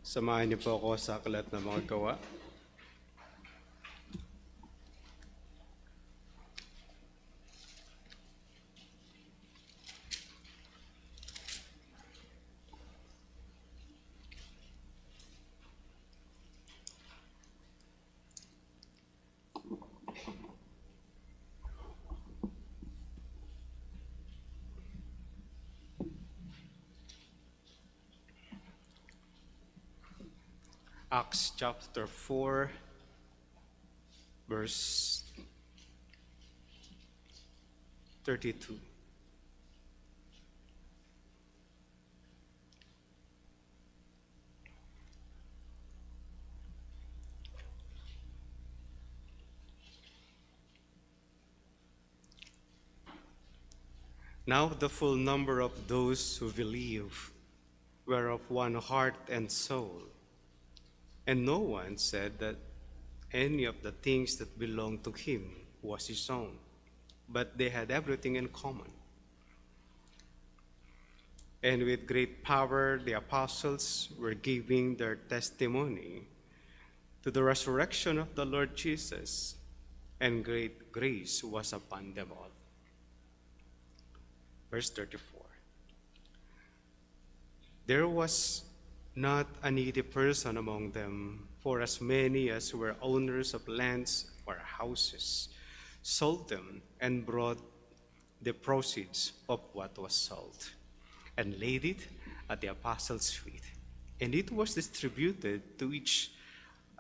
Samahan niyo po ako sa aklat ng mga gawa. Acts chapter 4, verse 32. Now the full number of those who believe were of one heart and soul, and no one said that any of the things that belonged to him was his own, but they had everything in common. And with great power the apostles were giving their testimony to the resurrection of the Lord Jesus, and great grace was upon them all. Verse 34. There was not a needy person among them, for as many as were owners of lands or houses sold them and brought the proceeds of what was sold and laid it at the apostles' feet. And it was distributed to each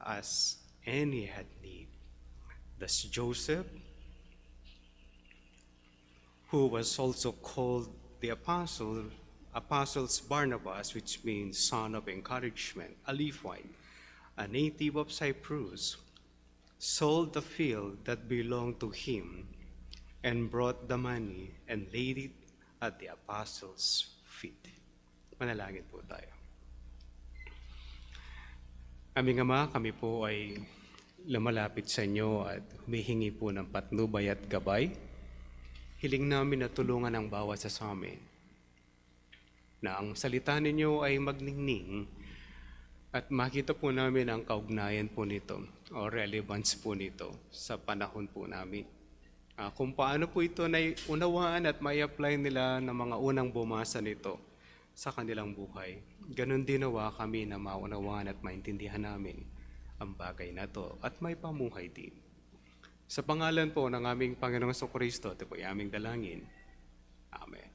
as any had need. Thus Joseph, who was also called the apostles Barnabas, which means son of encouragement, a Levite, a native of Cyprus, sold the field that belonged to him and brought the money and laid it at the apostles' feet. Manalangin po tayo. Aming Ama, kami po ay lumalapit sa inyo at humihingi po ng patnubay at gabay. Hiling namin na tulungan ang bawat sa amin, na ang salita ninyo ay magningning at makita po namin ang kaugnayan po nito o relevance po nito sa panahon po namin. Kung paano po ito na unawaan at may apply nila ng mga unang bumasa nito sa kanilang buhay. Ganon din nawa kami na maunawaan at maintindihan namin ang bagay na to at may pamuhay din. Sa pangalan po ng aming Panginoong Jesucristo, ito po ay aming dalangin. Amen.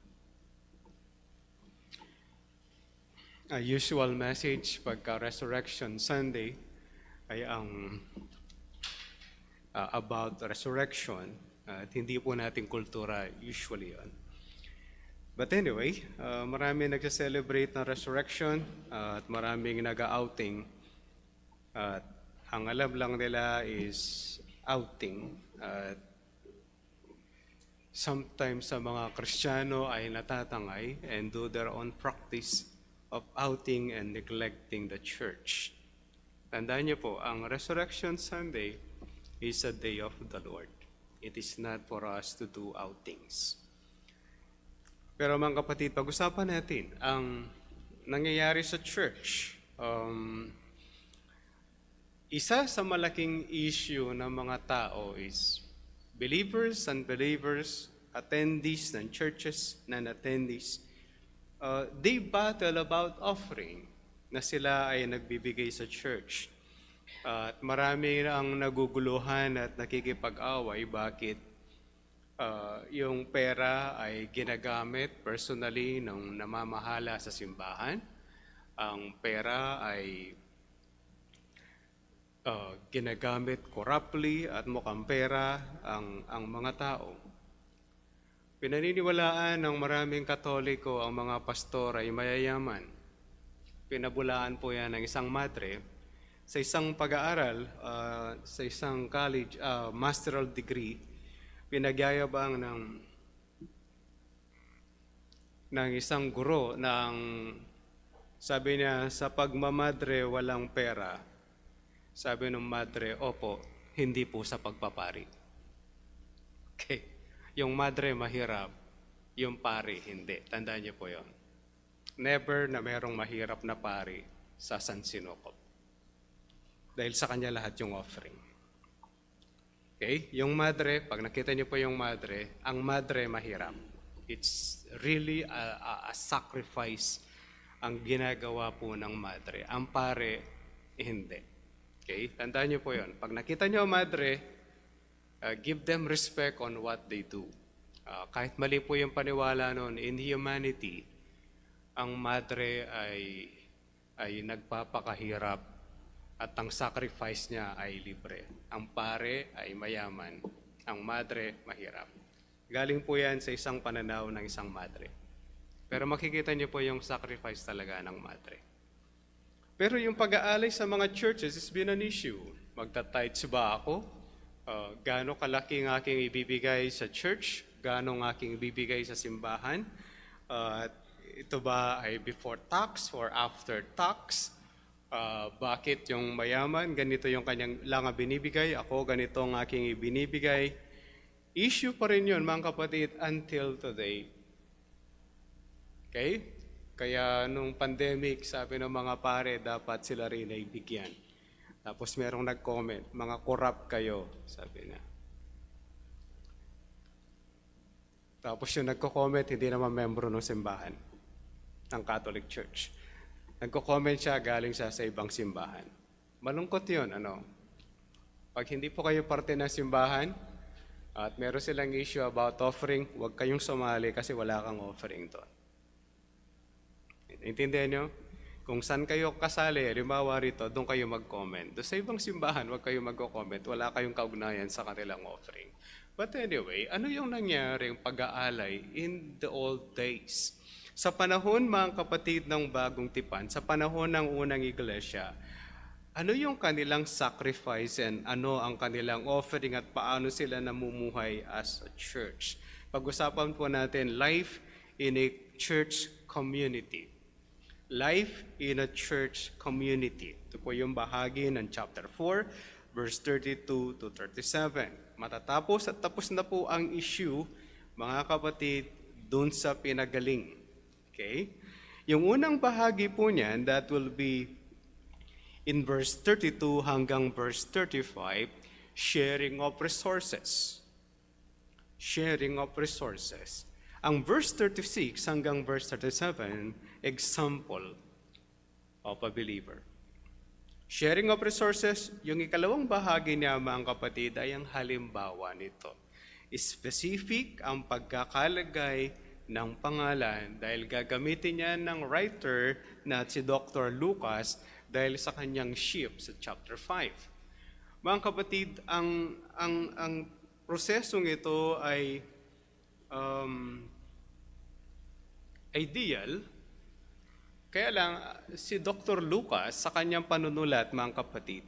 A usual message pagka Resurrection Sunday ay ang about resurrection at hindi po nating kultura usually yon. But anyway, marami nagsa-celebrate ng resurrection at maraming nag-outing at ang alam lang nila is outing. Sometimes sa mga Kristiyano ay natatangay and do their own practice of outing and neglecting the church. Tandaan niyo po, ang Resurrection Sunday is a day of the Lord. It is not for us to do outings. Pero mga kapatid, pag-usapan natin ang nangyayari sa church. Isa sa malaking issue ng mga tao is believers, unbelievers, attendees ng churches, non-attendees, they battle about offering na sila ay nagbibigay sa church. At marami ang naguguluhan at nakikipag-away bakit yung pera ay ginagamit personally ng namamahala sa simbahan. Ang pera ay ginagamit corruptly at mukhang pera ang mga tao. Pinaniniwalaan ng maraming Katoliko ang mga pastor ay mayayaman. Pinabulaan po yan ng isang madre sa isang pag-aaral, sa isang college, masteral degree, pinagyayabang ng isang guro ng sabi niya, sa pagmamadre walang pera. Sabi ng madre, opo, hindi po sa pagpapari. Okay. Yung madre mahirap, yung pari hindi. Tandaan niyo po yon. Never na merong mahirap na pari sa San Sinopol. Dahil sa kanya lahat yung offering. Okay? Yung madre, pag nakita niyo po yung madre, ang madre mahirap. It's really a sacrifice ang ginagawa po ng madre. Ang pare, hindi. Okay? Tandaan niyo po yun. Pag nakita niyo ang madre, give them respect on what they do. Kahit mali po yung paniwala noon, in humanity, ang madre ay nagpapakahirap at ang sacrifice niya ay libre. Ang pare ay mayaman, ang madre mahirap. Galing po yan sa isang pananaw ng isang madre. Pero makikita niyo po yung sacrifice talaga ng madre. Pero yung pag-aalay sa mga churches has been an issue. Magta-tithes ba ako? Gaano kalaki ang aking ibibigay sa church? Gaano ang aking ibibigay sa simbahan? Ito ba ay before tax or after tax? Bakit yung mayaman, ganito yung kanyang lang binibigay, ako ganito ang aking ibinibigay. Issue pa rin yun, mga kapatid, until today. Okay? Kaya nung pandemic, sabi ng mga pare, dapat sila rin ay bigyan. Tapos merong nag-comment, mga corrupt kayo, sabi na. Tapos yung nagko-comment, hindi naman membro ng simbahan, ng Catholic Church. Nagko-comment siya, galing siya sa ibang simbahan. Malungkot yun, Pag hindi po kayo parte ng simbahan, at meron silang issue about offering, huwag kayong sumali kasi wala kang offering doon. Intindihan nyo? Kung saan kayo kasali, halimbawa rito, doon kayo mag-comment. Doon sa ibang simbahan, huwag kayo mag-comment, wala kayong kaugnayan sa kanilang offering. But anyway, ano yung nangyaring pag-aalay in the old days? Sa panahon, mga kapatid ng bagong tipan, sa panahon ng unang iglesia, ano yung kanilang sacrifice and ano ang kanilang offering at paano sila namumuhay as a church? Pag-usapan po natin, life in a church community. Life in a church community. Ito po yung bahagi ng chapter 4, verse 32 to 37. Matatapos at tapos na po ang issue, mga kapatid, dun sa pinagaling. Okay? Yung unang bahagi po niyan, that will be in verse 32 hanggang verse 35, sharing of resources. Sharing of resources. Ang verse 36 hanggang verse 37, example of a believer. Sharing of resources, yung ikalawang bahagi niya, mga kapatid, ay ang halimbawa nito. Specific ang pagkakalagay ng pangalan dahil gagamitin niya ng writer na si Dr. Lucas dahil sa kanyang sheep sa chapter 5. Mga kapatid, ang prosesong ito ay ideal. Kaya lang, si Dr. Lucas, sa kanyang panunulat, mga kapatid,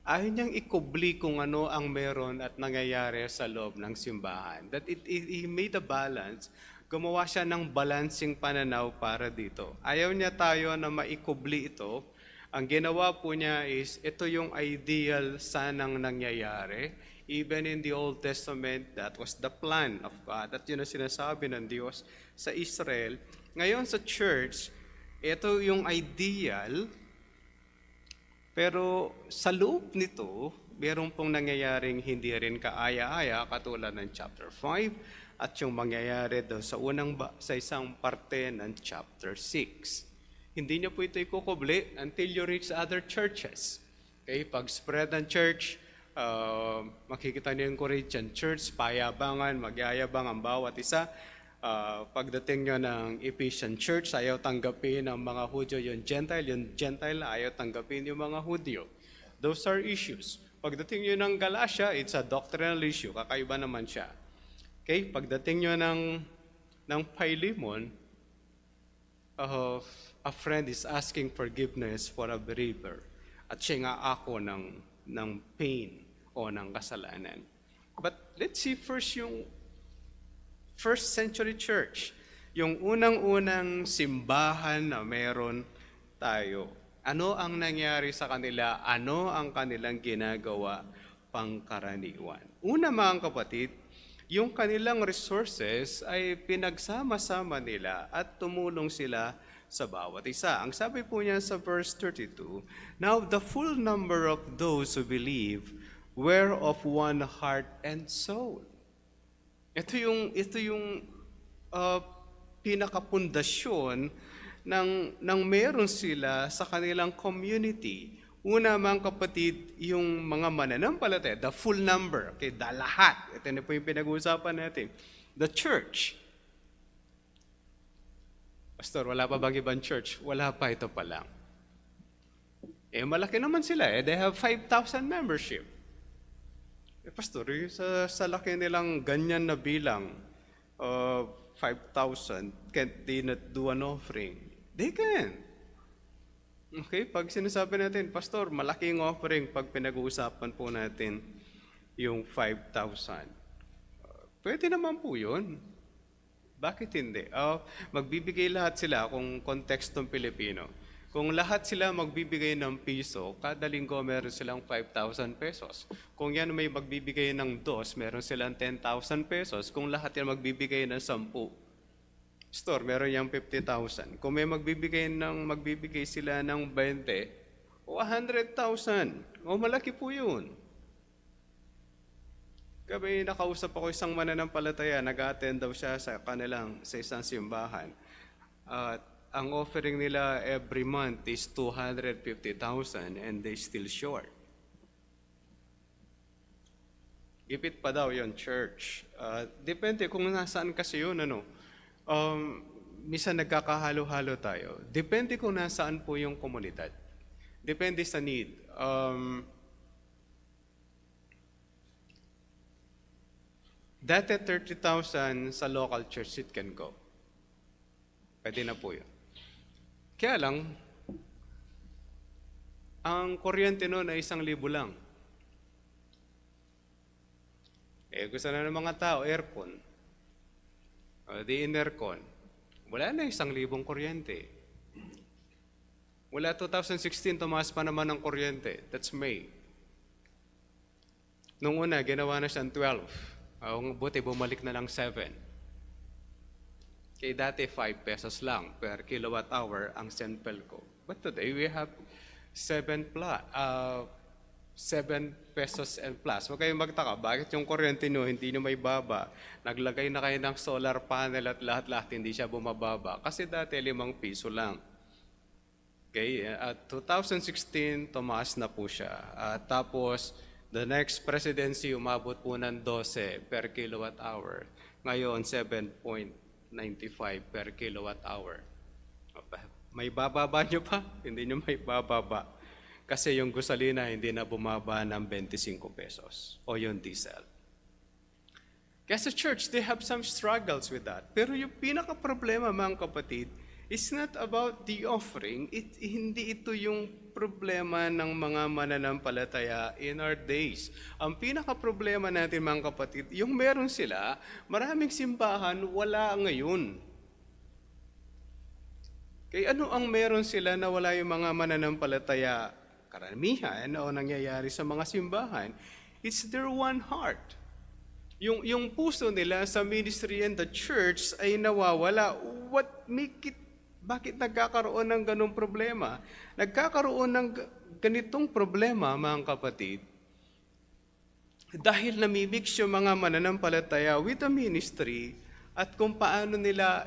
ayaw niyang ikubli kung ano ang meron at nangyayari sa loob ng simbahan. That he made a balance. Gumawa siya ng balancing pananaw para dito. Ayaw niya tayo na maikubli ito. Ang ginawa po niya is, ito yung ideal sanang nangyayari. Even in the Old Testament, that was the plan of God. At yun ang sinasabi ng Diyos sa Israel. Ngayon sa church, ito yung ideal, pero sa loob nito, meron pong nangyayaring hindi rin kaaya-aya katulad ng chapter 5 at yung mangyayari doon sa isang parte ng chapter 6. Hindi niyo po ito ikukubli until you reach other churches. Okay, pag-spread ng church, makikita niyo yung Corinthian church, payabangan, magyayabang ang bawat isa. Pagdating nyo ng Ephesian church, ayaw tanggapin ng mga Hudyo yung Gentile ayaw tanggapin yung mga Hudyo. Those are issues. Pagdating nyo ng Galatia, it's a doctrinal issue, kakaiba naman siya. Okay, pagdating nyo ng Philemon, a friend is asking forgiveness for a believer at siya nga ako ng pain o ng kasalanan. But let's see first yung first century church, yung unang-unang simbahan na meron tayo. Ano ang nangyari sa kanila? Ano ang kanilang ginagawa pangkaraniwan? Una, mga kapatid, yung kanilang resources ay pinagsama-sama nila at tumulong sila sa bawat isa. Ang sabi po niya sa verse 32, "Now the full number of those who believe were of one heart and soul." Ito yung pinakapundasyon ng meron sila sa kanilang community. Una, mga kapatid, yung mga mananampalataya, the full number, okay, lahat. Ito na po yung pinag-uusapan natin. The church. Pastor, wala pa bang ibang church? Wala pa, ito pa lang. Malaki naman sila. They have 5,000 membership. Pastor, sa laki nilang ganyan na bilang, 5,000, can't they not do an offering? They can. Okay, pag sinasabi natin, Pastor, malaking offering pag pinag-uusapan po natin yung 5,000. Pwede naman po yun. Bakit hindi? Magbibigay lahat sila kung kontekstong Pilipino. Kung lahat sila magbibigay ng piso, kada linggo meron silang 5,000 pesos. Kung yan may magbibigay ng 2, meron silang 10,000 pesos. Kung lahat yan magbibigay ng 10, store, meron yung 50,000. Kung may magbibigay sila ng 20, o 100,000. O malaki po yun. Gabi nakausap ako isang mananampalataya, nag-attend daw siya sa isang simbahan. At ang offering nila every month is 250,000 and they still short. Gipit pa daw yon church. Depende kung nasaan kasi yun. Minsan nagkakahalo-halo tayo. Depende kung nasaan po yung komunidad. Depende sa need. Dati 30,000 sa local church, it can go. Pwede na po yun. Kaya lang, ang kuryente noon ay 1,000 lang. Gusto na ng mga tao, aircon. Di in-aircon. Wala na 1,000 kuryente. Mula 2016, tumaas pa naman ang kuryente. That's May. Nung una, ginawa na siyang 12. Buti, bumalik na lang 7. Kaya dati 5 pesos lang per kilowatt hour ang Senpelco. But today we have 7 pesos and plus. Huwag kayong magtaka, bakit yung kuryente nyo hindi nyo may baba? Naglagay na kayo ng solar panel at lahat-lahat hindi siya bumababa. Kasi dati 5 piso lang. Okay, at 2016, tumaas na po siya. Tapos, the next presidency, umabot po ng 12 per kilowatt hour. Ngayon, 7.95 per kilowatt hour. May bababa nyo pa? Hindi nyo may bababa. Kasi yung gasolina hindi na bumaba ng 25 pesos o yung diesel. Kaya sa church, they have some struggles with that. Pero yung pinaka-problema, mga kapatid, it's not about the offering. Hindi ito yung problema ng mga mananampalataya in our days. Ang pinaka-problema natin, mga kapatid, yung meron sila, maraming simbahan, wala ngayon. Kaya ano ang meron sila na wala yung mga mananampalataya karamihan o nangyayari sa mga simbahan? It's their one heart. Yung puso nila sa ministry and the church ay nawawala. Bakit nagkakaroon ng ganong problema? Nagkakaroon ng ganitong problema, mga kapatid, dahil namimix yung mga mananampalataya with the ministry at kung paano nila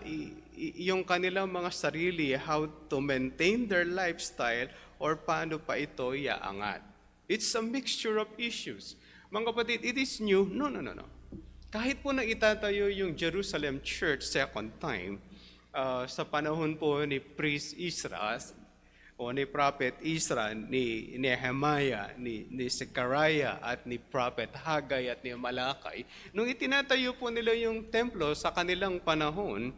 yung kanilang mga sarili, how to maintain their lifestyle or paano pa ito iaangat. It's a mixture of issues. Mga kapatid, it is new? No. Kahit po na itatayo yung Jerusalem Church second time, sa panahon po ni Priest Ezra o ni Prophet Ezra, ni Nehemiah, ni Zechariah at ni Prophet Haggai at ni Malakay, nung itinatayo po nila yung templo sa kanilang panahon,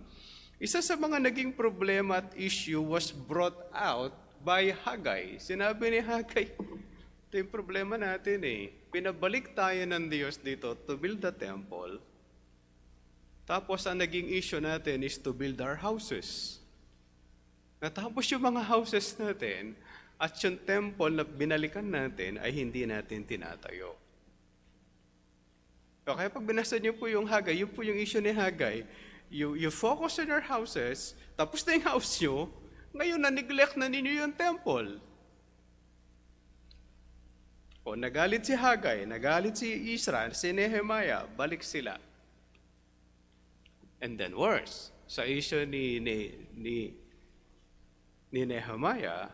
isa sa mga naging problema at issue was brought out by Haggai. Sinabi ni Haggai, ito yung problema natin Pinabalik tayo ng Diyos dito to build the temple. Tapos ang naging issue natin is to build our houses. Natapos yung mga houses natin at yung temple na binalikan natin ay hindi natin tinatayo. Kaya pag binasa niyo po yung Haggai, yun po yung issue ni Haggai. You focus on your houses, tapos na yung house nyo, Ngayon, na-neglect na ninyo yung temple. O nagalit si Hagay, nagalit si Isra, si Nehemiah, balik sila. And then worse, sa issue ni Nehemiah,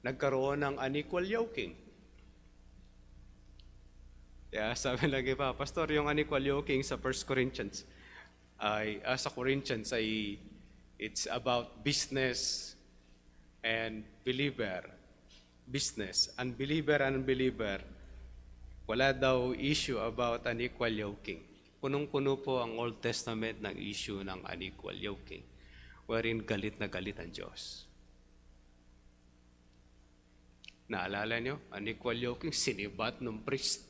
nagkaroon ng unequal yoking. Kaya sabi lagi pa, Pastor, yung unequal yoking sa 1 Corinthians sa Corinthians ay it's about business and believer. Business, unbeliever, wala daw issue about unequal yoking. Punong-puno po ang Old Testament ng issue ng unequal yoking, wherein galit na galit ang Diyos. Naalala nyo, unequal yoking, sinibat ng priest.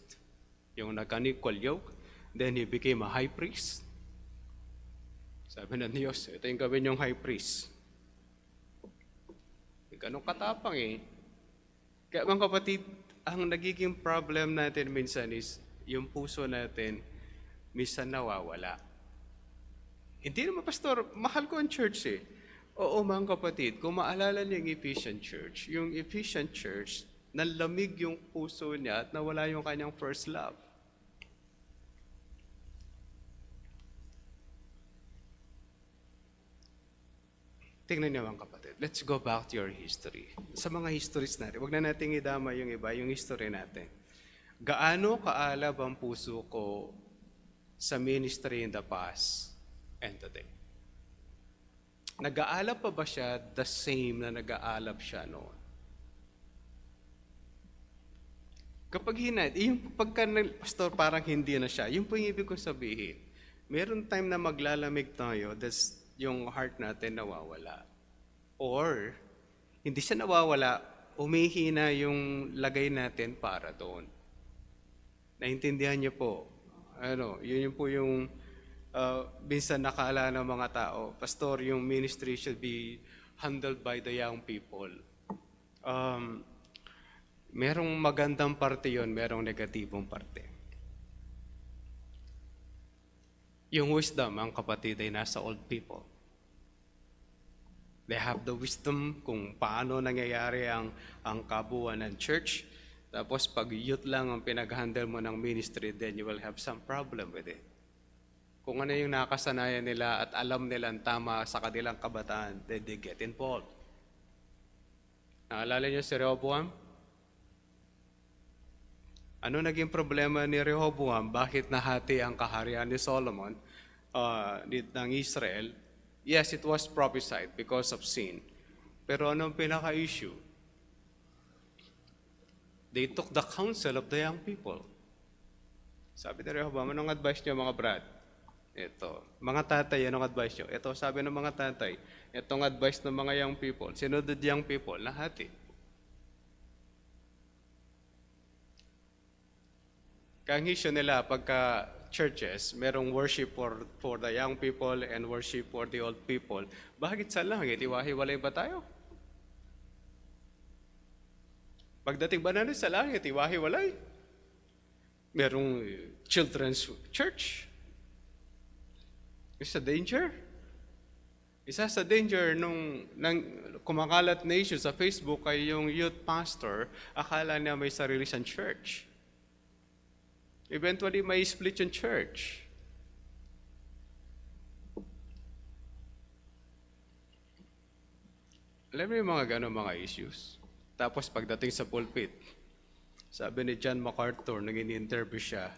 Yung nag-unequal yoke, then he became a high priest. Sabi ng Diyos, ito yung gawin yung high priest. Ganun katapang eh. Kaya mga kapatid, ang nagiging problem natin minsan is yung puso natin minsan nawawala. Hindi naman, Pastor, mahal ko ang church eh. Oo mga kapatid, kung maalala niyo yung Ephesian church, nalamig yung puso niya at nawala yung kanyang first love. Tingnan niyo mga kapatid, let's go back to your history. Sa mga histories natin, wag na nating idama yung iba, yung history natin. Gaano kaalab ang puso ko sa ministry in the past and today? Nag-aalab pa ba siya the same na nag-aalab siya noon? Kapag yung pagka, Pastor, parang hindi na siya, yun po yung ibig kong sabihin. Meron time na maglalamig tayo, that's yung heart natin nawawala. Or, hindi siya nawawala, umihina yung lagay natin para doon. Naintindihan niyo po, yun po yung minsan nakala ng mga tao, Pastor, yung ministry should be handled by the young people. Merong magandang parte yun, merong negatibong parte. Yung wisdom, ang kapatid, ay nasa old people. They have the wisdom kung paano nangyayari ang kabuuan ng church. Tapos pag youth lang ang pinag-handle mo ng ministry, then you will have some problem with it. Kung ano yung nakasanayan nila at alam nilang tama sa kanilang kabataan, then they get involved. Naalala niyo si Rehoboam? Ano naging problema ni Rehoboam? Bakit nahati ang kaharian ni Solomon ng Israel? Yes, it was prophesied because of sin. Pero anong pinaka-issue? They took the counsel of the young people. Sabi ni Rehoboam, anong advice niyo mga brad? Ito. Mga tatay, anong advice niyo? Ito, sabi ng mga tatay. Itong advice ng mga young people. Sinunod young people, nahati. Kang issue nila pagka churches, merong worship for the young people and worship for the old people. Bakit sa langit? Iwahiwalay ba tayo? Pagdating ba natin sa langit, iwahiwalay? Merong children's church. Isa danger. Isa sa danger nung kumakalat na issue sa Facebook ay yung youth pastor, akala niya may sarili siyang church. Eventually, may split yung church. Alam mo yung mga gano'ng mga issues. Tapos pagdating sa pulpit, sabi ni John MacArthur, nang in-interview siya,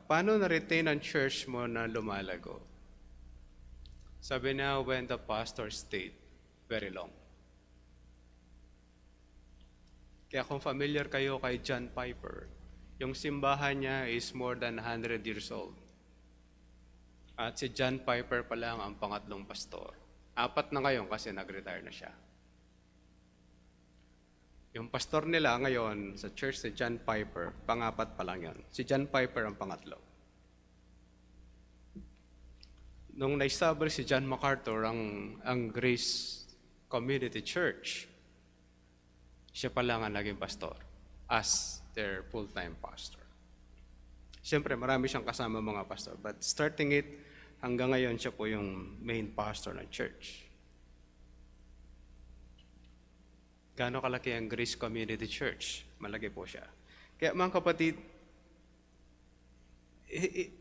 paano na-retain ang church mo na lumalago? Sabi niya, when the pastor stayed very long. Kaya kung familiar kayo kay John Piper, yung simbahan niya is more than 100 years old. At si John Piper pa lang ang pangatlong pastor. 4 na ngayon kasi nag-retire na siya. Yung pastor nila ngayon sa church si John Piper, pang-4 pa lang yan. Si John Piper ang pangatlo. Nung na-establish si John MacArthur ang Grace Community Church, siya pa lang ang naging pastor as their full-time pastor. Siyempre, marami siyang kasama mga pastor. But starting it, hanggang ngayon siya po yung main pastor ng church. Gaano kalaki ang Grace Community Church? Malaki po siya. Kaya mga kapatid, i- i-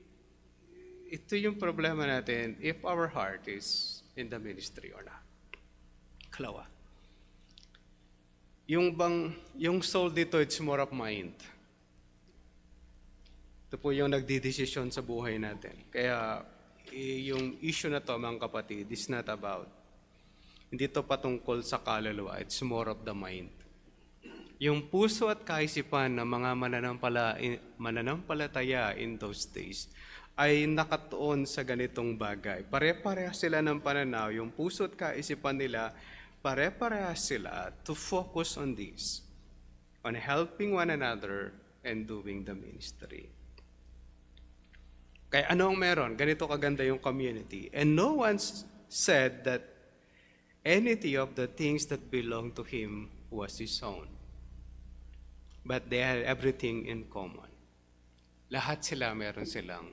ito yung problema natin if our heart is in the ministry or not. Kalawa. Yung soul dito, it's more of mind. Ito po yung nagdidesisyon sa buhay natin. Kaya yung issue na to, mga kapatid, is not about, hindi to patungkol sa kaluluwa, it's more of the mind. Yung puso at kaisipan ng mga mananampalataya in those days ay nakatuon sa ganitong bagay. Pare-pareha sila ng pananaw. Yung puso at kaisipan nila, pare-pareha sila to focus on this, on helping one another and doing the ministry. Kaya ano ang meron? Ganito kaganda yung community. And no one said that any of the things that belonged to him was his own. But they had everything in common. Lahat sila meron silang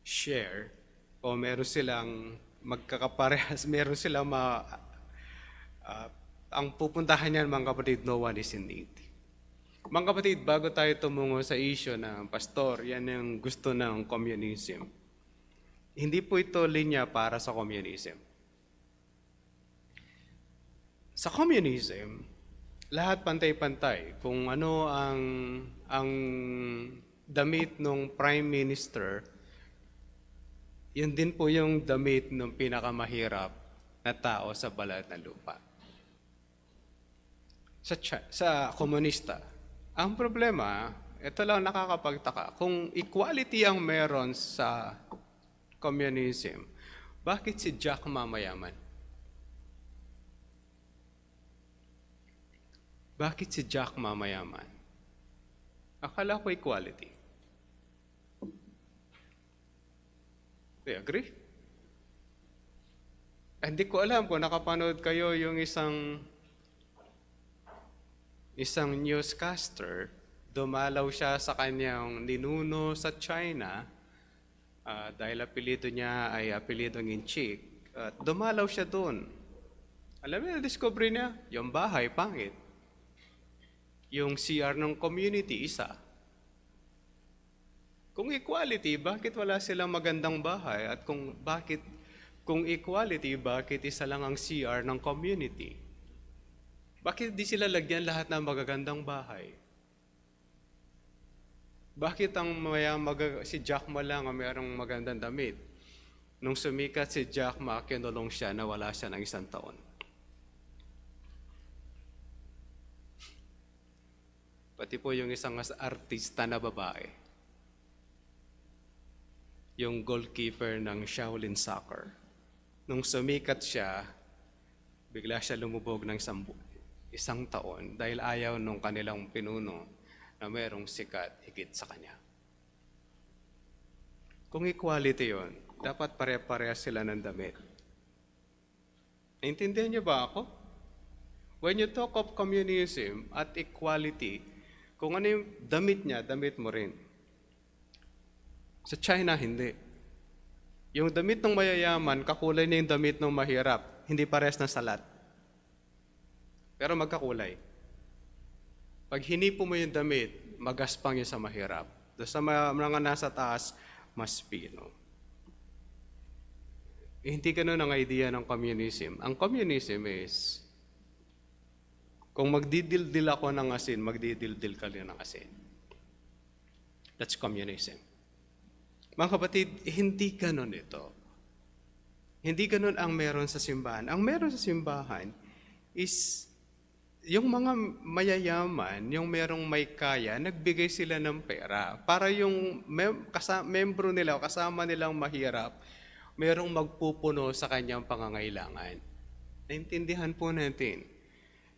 share o meron silang magkakaparehas, meron silang ang pupuntahan niyan, mga kapatid, no one is in need. Mga kapatid, bago tayo tumungo sa issue ng pastor, yan yung gusto ng communism. Hindi po ito linya para sa communism. Sa communism, lahat pantay-pantay. Kung ano ang damit ng prime minister, yun din po yung damit ng pinakamahirap na tao sa balat ng lupa. Sa komunista, ang problema, ito lang nakakapagtaka, kung equality ang meron sa communism, bakit si Jack Ma mayaman? Bakit si Jack Ma mayaman? Akala ko equality. Do you agree? Hindi ko alam kung nakapanood kayo yung isang newscaster, dumalaw siya sa kanyang ninuno sa China dahil apelido niya ay apelidong Inchik. Dumalaw siya doon. Alam mo, na-discover niya, yung bahay, pangit. Yung CR ng community, isa. Kung equality, bakit wala silang magandang bahay? At kung equality, bakit isa lang ang CR ng community? Bakit di sila lagyan lahat ng magagandang bahay? Bakit si Jack Ma lang ang mayroong magandang damit? Nung sumikat si Jack Ma, kinulong siya na wala siya ng 1 taon. Pati po yung isang artista na babae, yung goalkeeper ng Shaolin Soccer. Nung sumikat siya, bigla siya lumubog ng 1 taon dahil ayaw nung kanilang pinuno na mayroong sikat higit sa kanya. Kung equality yon, dapat pare-pareha sila ng damit. Naintindihan niyo ba ako? When you talk of communism at equality, kung ano yung damit niya, damit mo rin. Sa China, hindi. Yung damit ng mayayaman, kakulay na yung damit ng mahirap. Hindi pares na salat. Pero magkakulay. Pag hinipo mo yung damit, magaspang yung sa mahirap. Doon sa mga nasa taas, mas pino. Hindi ganun ang idea ng communism. Ang communism is, kung magdidildil ako ng asin, magdidildil ka rin ng asin. That's communism. Mga kapatid, hindi ganun ito. Hindi ganun ang meron sa simbahan. Ang meron sa simbahan is yung mga mayayaman, yung merong may kaya, nagbigay sila ng pera para yung membro nila o kasama nilang mahirap, merong magpupuno sa kanyang pangangailangan. Naintindihan po natin.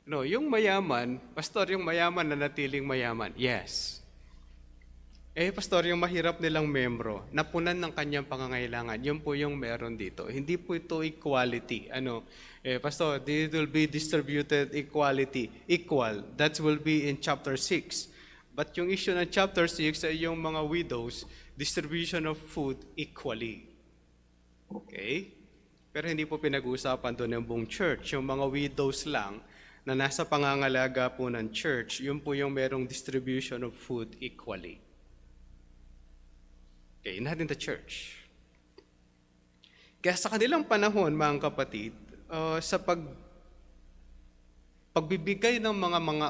No, yung mayaman, pastor, yung mayaman na natiling mayaman, yes. Pastor, yung mahirap nilang membro, napunan ng kanyang pangangailangan, yun po yung meron dito. Hindi po ito equality. Pastor, it will be distributed equal. That will be in chapter 6. But yung issue ng chapter 6 ay yung mga widows, distribution of food equally. Okay? Pero hindi po pinag-uusapan doon ng buong church. Yung mga widows lang, na nasa pangangalaga po ng church, yun po yung merong distribution of food equally. Okay, not in the church. Kaya sa kanilang panahon, mga kapatid, sa pagbibigay ng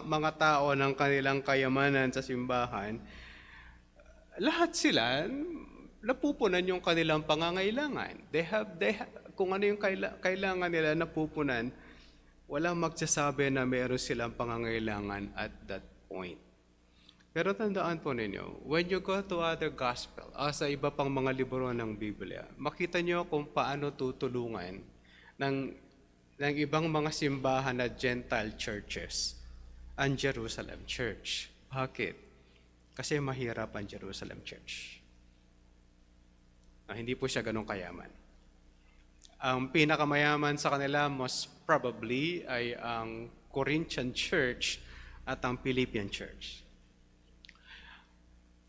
mga tao ng kanilang kayamanan sa simbahan, lahat sila napupunan yung kanilang pangangailangan. Kung ano yung kailangan nila napupunan, walang magsasabi na meron silang pangangailangan at that point. Pero tandaan po ninyo, when you go to other gospel, sa iba pang mga libro ng Biblia, makita nyo kung paano tutulungan ng ibang mga simbahan na Gentile churches ang Jerusalem Church. Bakit? Kasi mahirap ang Jerusalem Church. Hindi po siya ganun kayaman. Ang pinakamayaman sa kanila most probably ay ang Corinthian Church at ang Philippian Church.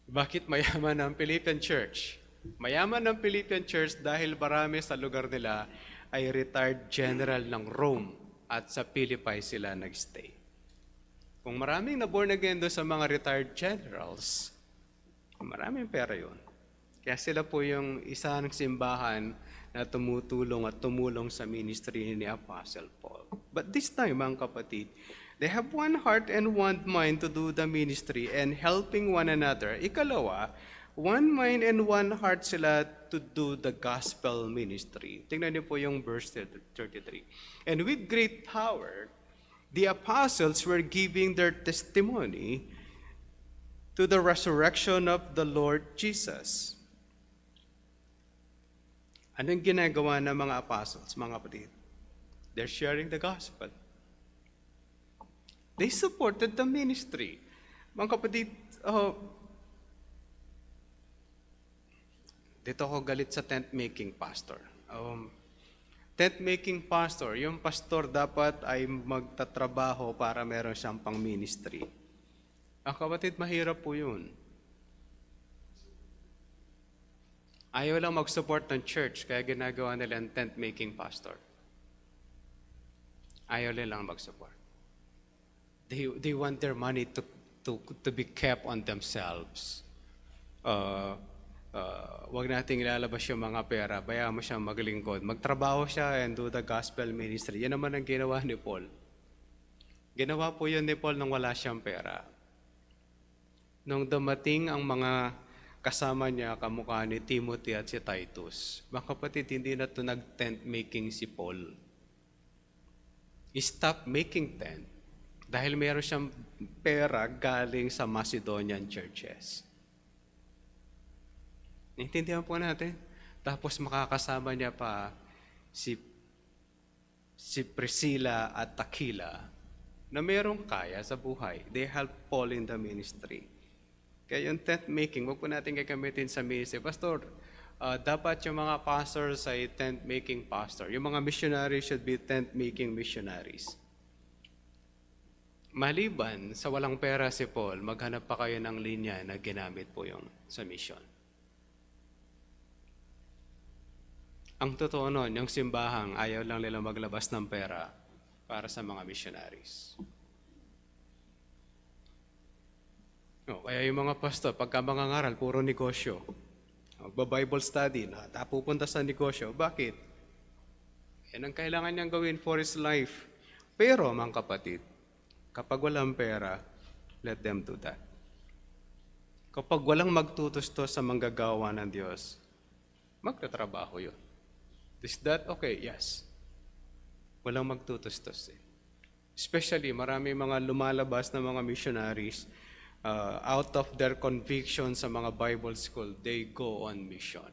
Bakit mayaman ang Philippian Church? Mayaman ang Philippian Church dahil marami sa lugar nila ay retired general ng Rome at sa Philippi sila nagstay. Kung maraming na-born again doon sa mga retired generals, maraming pera yun. Kaya sila po yung isa ng simbahan na tumutulong at tumulong sa ministry ni Apostle Paul. But this time, mga kapatid, they have one heart and one mind to do the ministry and helping one another. Ikalawa, one mind and one heart sila to do the gospel ministry. Tingnan niyo po yung verse 33. And with great power, the apostles were giving their testimony to the resurrection of the Lord Jesus. Anong ginagawa ng mga apostles, mga kapatid? They're sharing the gospel. They supported the ministry. Mga kapatid, dito ako galit sa tent-making pastor. Tent-making pastor, yung pastor dapat ay magtatrabaho para meron siyang pang-ministry. Ang kapatid, mahirap po yun. Ayaw lang mag-support ng church, kaya ginagawa nila ang tent-making pastor. Ayaw lang mag-support. They want their money to be kept on themselves. Wag nating ilalabas yung mga pera, bayaan mo siyang maglingkod. Magtrabaho siya and do the gospel ministry. Yan naman ang ginawa ni Paul. Ginawa po yun ni Paul nang wala siyang pera. Nung dumating ang mga kasama niya, kamukha ni Timothy at si Titus, mga kapatid, hindi na ito nag-tent making si Paul. He stopped making tent dahil meron siyang pera galing sa Macedonian churches. Naintindihan po natin? Tapos makakasama niya pa si Priscilla at Aquila na merong kaya sa buhay. They help Paul in the ministry. Kaya yung tent making, huwag po natin gagamitin sa ministry. Pastor, dapat yung mga pastors ay tent making pastor. Yung mga missionaries should be tent making missionaries. Maliban sa walang pera si Paul, maghanap pa kayo ng linya na ginamit po yung sa mission. Ang totoo nun, yung simbahang ayaw lang nila maglabas ng pera para sa mga missionaries. Kaya yung mga pastor, pagka mangangaral, puro negosyo. Magba-Bible study na pupunta sa negosyo. Bakit? Yan ang kailangan niyang gawin for his life. Pero, mga kapatid, kapag walang pera, let them do that. Kapag walang magtutustos sa manggagawa ng Diyos, magtatrabaho yun. Is that okay? Yes. Walang magtutustos. Especially, marami mga lumalabas na mga missionaries, out of their conviction sa mga Bible school, they go on mission.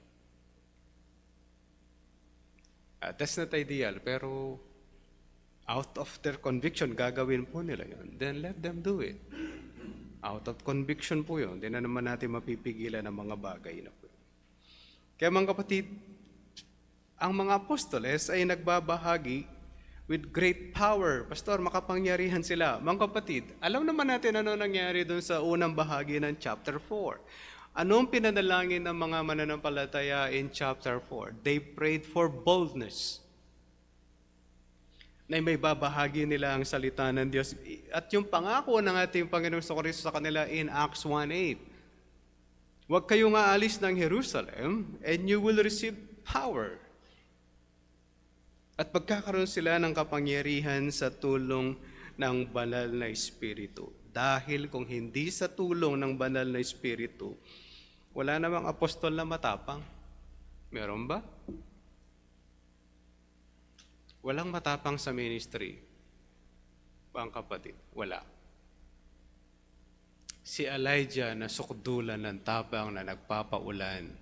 That's not ideal, pero out of their conviction, gagawin po nila yun. Then let them do it. Out of conviction po yun. Hindi na naman natin mapipigilan ang mga bagay na po. Kaya mga kapatid, ang mga apostoles ay nagbabahagi with great power. Pastor, makapangyarihan sila. Mga kapatid, alam naman natin ano nangyari doon sa unang bahagi ng chapter 4. Anong pinanalangin ng mga mananampalataya in chapter 4? They prayed for boldness. na may babahagi nila ang salita ng Diyos. At yung pangako ng ating Panginoong Kristo sa kanila in Acts 1:8, huwag kayong aalis ng Jerusalem and you will receive power. At pagkakaroon sila ng kapangyarihan sa tulong ng banal na Espiritu. Dahil kung hindi sa tulong ng banal na Espiritu, wala namang apostol na matapang. Meron ba? Walang matapang sa ministry. Pang kapatid, wala. Si Elijah na sukdulan ng tapang na nagpapaulan,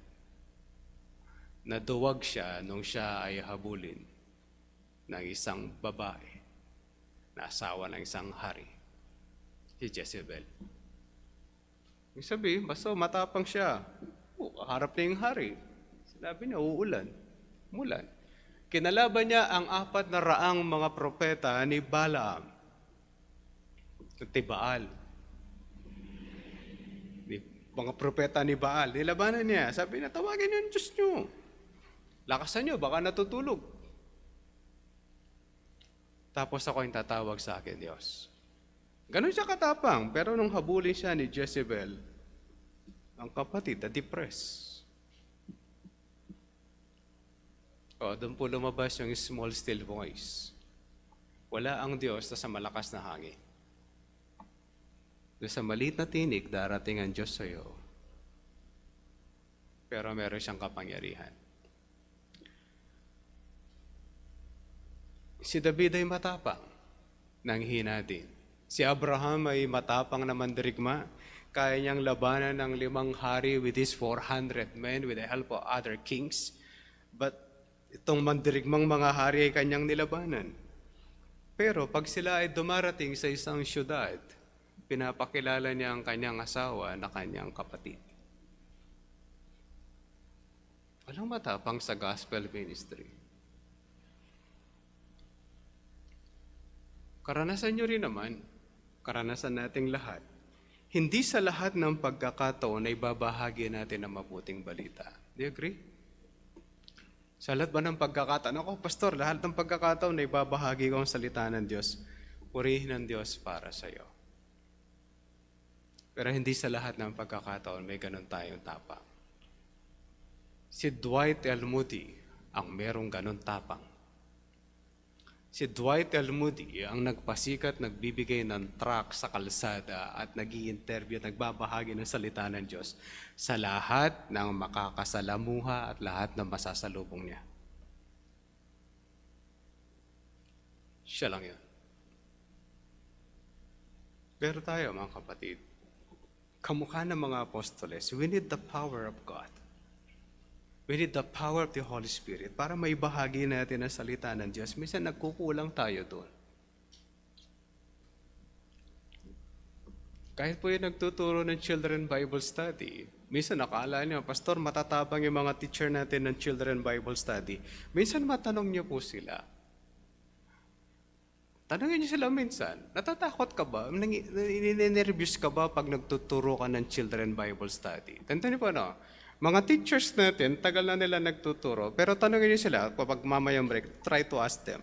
naduwag siya nung siya ay habulin ng isang babae na asawa ng isang hari, si Jezebel. Yung sabi, basta matapang siya. Harap na yung hari. Sinabi niya, uulan. Mulan. Kinalaban niya ang 400 mga propeta ni Balaam. At Baal. Mga propeta ni Baal. Nilabanan niya. Sabi niya, tawagin niyo yung Diyos niyo. Lakasan niyo, baka natutulog. Tapos ako yung tatawag sa akin, Diyos. Ganon siya katapang. Pero nung habulin siya ni Jezebel, ang kapatid na-depress. Doon po lumabas yung small still voice. Wala ang Diyos na sa malakas na hangin. Doon sa maliit na tinig, darating ang Diyos sa iyo. Pero meron siyang kapangyarihan. Si David ay matapang, nang hina din. Si Abraham ay matapang na mandirigma. Kaya niyang labanan ng 5 hari with his 400 men with the help of other kings. But itong mandirigmang mga hari ay kanyang nilabanan. Pero pag sila ay dumarating sa isang syudad, pinapakilala niya ang kanyang asawa na kanyang kapatid. Walang matapang sa gospel ministry. Karanasan nyo rin naman, karanasan nating lahat. Hindi sa lahat ng pagkakataon ay babahagi natin ang mabuting balita. Do you agree? Sa lahat ba ng pagkakataon? Ako, pastor, lahat ng pagkakataon ay babahagi ko ang salita ng Diyos. Purihin ng Diyos para sa iyo. Pero hindi sa lahat ng pagkakataon may ganun tayong tapang. Si Dwight L. Moody ang merong ganun tapang. Si Dwight L. Moody ang nagpasikat, nagbibigay ng tract sa kalsada at nag-i-interview, nagbabahagi ng salita ng Diyos sa lahat ng makakasalamuha at lahat ng masasalubong niya. Siya lang yun. Pero tayo, mga kapatid, kamukha ng mga apostoles, we need the power of God. We need the power of the Holy Spirit para maibahagi natin ang salita ng Diyos. Minsan nagkukulang tayo doon. Kahit po yung nagtuturo ng Children Bible Study, minsan nakala niyo, Pastor, matatabang yung mga teacher natin ng Children Bible Study. Minsan matanong niyo po sila. Tanongin niyo sila minsan, natatakot ka ba? Ninenervyos ka ba pag nagtuturo ka ng Children Bible Study? Tanda niyo po, no? Mga teachers natin, tagal na nila nagtuturo, pero tanongin niyo sila, kapag mamayang break, try to ask them.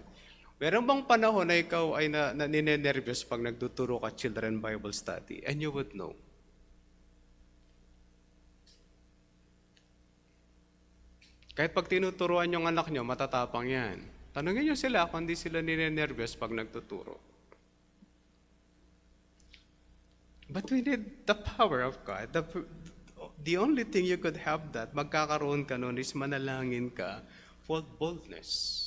Meron bang panahon na ikaw ay ninenervyos pag nagtuturo ka Children Bible Study? And you would know. Kahit pag tinuturuan yung anak nyo, matatapang yan. Tanungin nyo sila kung di sila ninenervyos pag nagtuturo. But we need the power of God. The only thing you could have that, magkakaroon ka nun, is manalangin ka for boldness.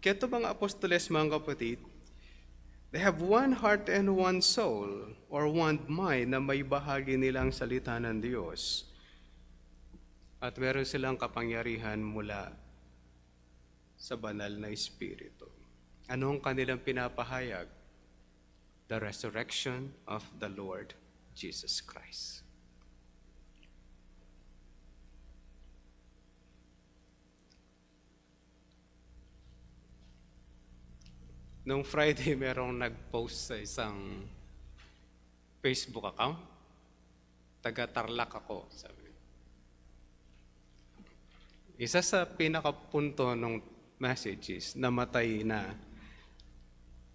Kaya ito mga apostoles, mga kapatid, they have one heart and one soul, or one mind, na may bahagi nilang salita ng Diyos. At meron silang kapangyarihan mula sa banal na Espiritu. Anong kanilang pinapahayag? The resurrection of the Lord Jesus Christ. Noong Friday, merong nag-post sa isang Facebook account. Taga-Tarlac ako, sabi. Isa sa pinakapunto ng message is, namatay na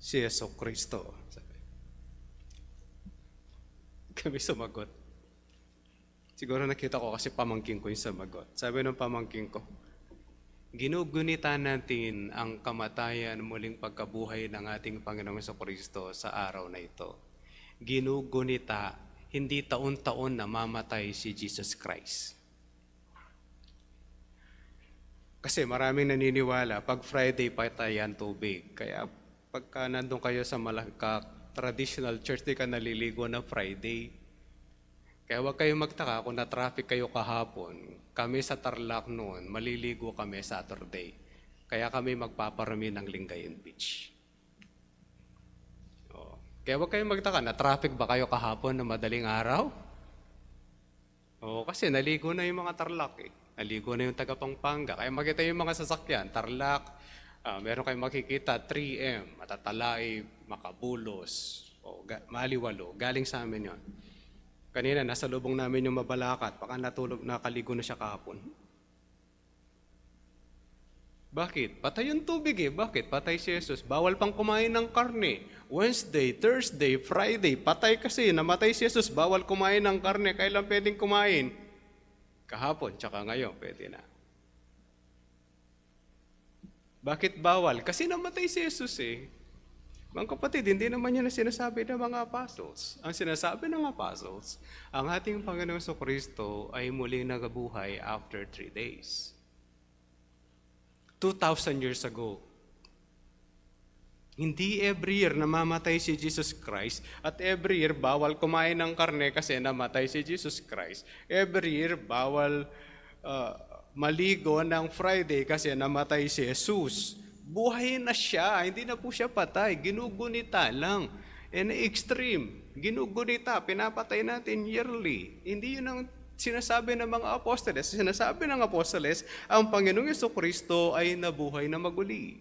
Si Yeso Kristo. Kami sumagot. Siguro nakita ko kasi pamangkin ko yung sumagot. Sabi ng pamangkin ko, ginugunita natin ang kamatayan muling pagkabuhay ng ating Panginoong Kristo sa araw na ito. Ginugunita, hindi taon-taon na mamatay si Jesus Christ. Kasi maraming naniniwala, pag Friday patay ang tubig. Kaya pagka nandun kayo sa traditional church, di ka naliligo na Friday. Kaya huwag kayong magtaka kung na-traffic kayo kahapon. Kami sa Tarlac noon, maliligo kami Saturday. Kaya kami magpaparami ng Lingayen Beach. Kaya huwag kayong magtaka, na-traffic ba kayo kahapon na madaling araw? Kasi naligo na yung mga Tarlac eh. Naligo na yung taga Pampanga. Kaya makita yung mga sasakyan, Tarlac, meron kayong makikita, 3M, Matatalay, Makabulos, Maliwalo. Galing sa amin yon. Kanina, nasa lubong namin yung Mabalacat. Baka nakaligo na siya kahapon. Bakit? Patay yung tubig eh. Bakit? Patay si Jesus. Bawal pang kumain ng karne. Wednesday, Thursday, Friday. Patay kasi. Namatay si Jesus. Bawal kumain ng karne. Kailan pwedeng kumain? Kahapon, tsaka ngayon, pwede na. Bakit bawal? Kasi namatay si Jesus eh. Mga kapatid, hindi naman yan ang sinasabi ng mga apostles. Ang sinasabi ng apostles, ang ating Panginoong Kristo ay muling nagabuhay after 3 days. 2,000 years ago. Hindi every year namamatay si Jesus Christ at every year bawal kumain ng karne kasi namatay si Jesus Christ. Every year bawal maligo ng Friday kasi namatay si Jesus. Buhay na siya, hindi na po siya patay, ginugunita lang. In extreme, ginugunita, pinapatay natin yearly. Hindi yun ang sinasabi ng mga apostoles. Sinasabi ng apostoles, ang Panginoong Jesucristo ay nabuhay na maguli.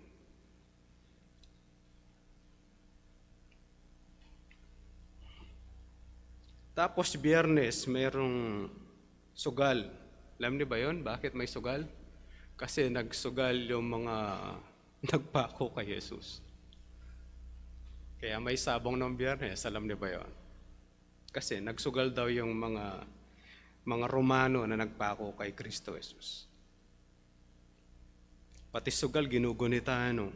Tapos Biyernes, mayroong sugal. Alam niyo ba yun? Bakit may sugal? Kasi nagsugal yung mga nagpako kay Jesus. Kaya may sabong ng Biyernes, alam niyo ba yun? Kasi nagsugal daw yung mga Romano na nagpako kay Kristo Jesus. Pati sugal ginugunita ano.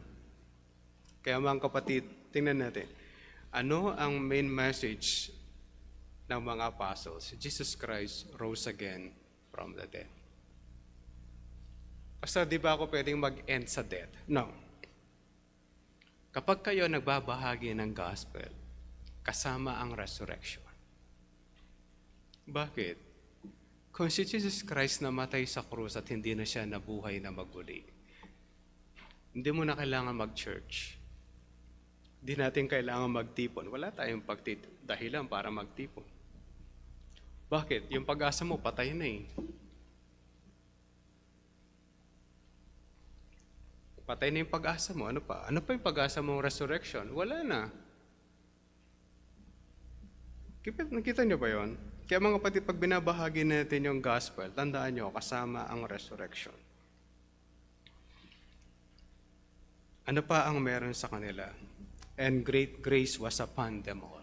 Kaya mga kapatid, tingnan natin. Ano ang main message ng mga apostles? Jesus Christ rose again from the dead. Pastor, di ba ako pwedeng mag-end sa death? No. Kapag kayo nagbabahagi ng gospel, kasama ang resurrection. Bakit? Kung si Jesus Christ namatay sa krus at hindi na siya nabuhay na maguli, hindi mo na kailangan mag-church. Hindi natin kailangan magtipon. Wala tayong dahilan para magtipon. Bakit? Yung pag-asa mo, patay na eh. Patay na yung pag-asa mo. Ano pa? Ano pa yung pag-asa mong resurrection? Wala na. Nakita niyo ba yon? Kaya mga kapatid, pag binabahagi natin yung gospel, tandaan niyo, kasama ang resurrection. Ano pa ang meron sa kanila? And great grace was upon them all.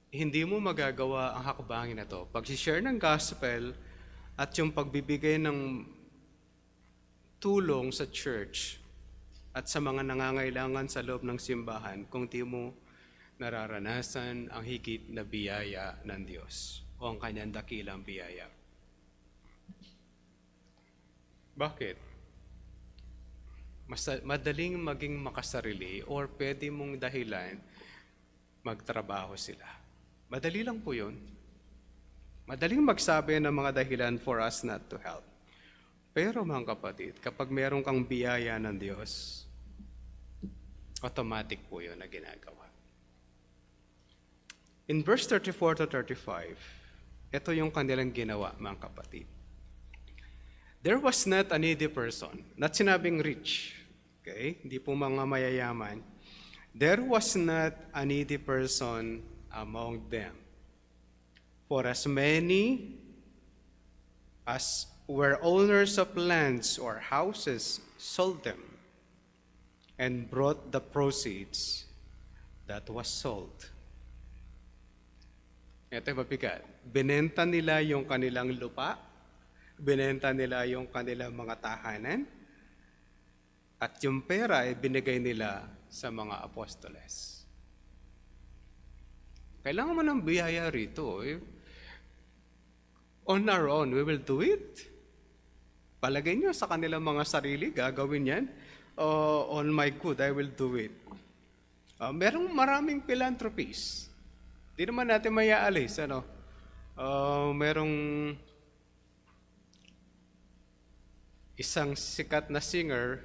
Hindi mo magagawa ang hakbangin na to. Pag-share ng gospel at yung pagbibigay ng tulong sa church at sa mga nangangailangan sa loob ng simbahan kung di mo nararanasan ang higit na biyaya ng Diyos o ang kanyang dakilang biyaya. Bakit? Madaling maging makasarili or pwede mong dahilan magtrabaho sila. Madali lang po yun. Madaling magsabi ng mga dahilan for us not to help. Pero mga kapatid, kapag meron kang biyaya ng Diyos, automatic po yun na ginagawa. In verse 34 to 35, ito yung kanilang ginawa, mga kapatid. There was not a needy person, not sinabing rich, okay? Hindi po mga mayayaman. There was not a needy person among them. For as many as were owners of lands or houses sold them and brought the proceeds that was sold. Ito yung mabigat. Binenta nila yung kanilang lupa, binenta nila yung kanilang mga tahanan, at yung pera ay binigay nila sa mga apostoles. Kailangan mo ng biyaya rito. On our own, we will do it. Palagay nyo sa kanilang mga sarili, gagawin yan. On my good, I will do it. Merong maraming philanthropies. Di naman natin mayaalis. Merong isang sikat na singer,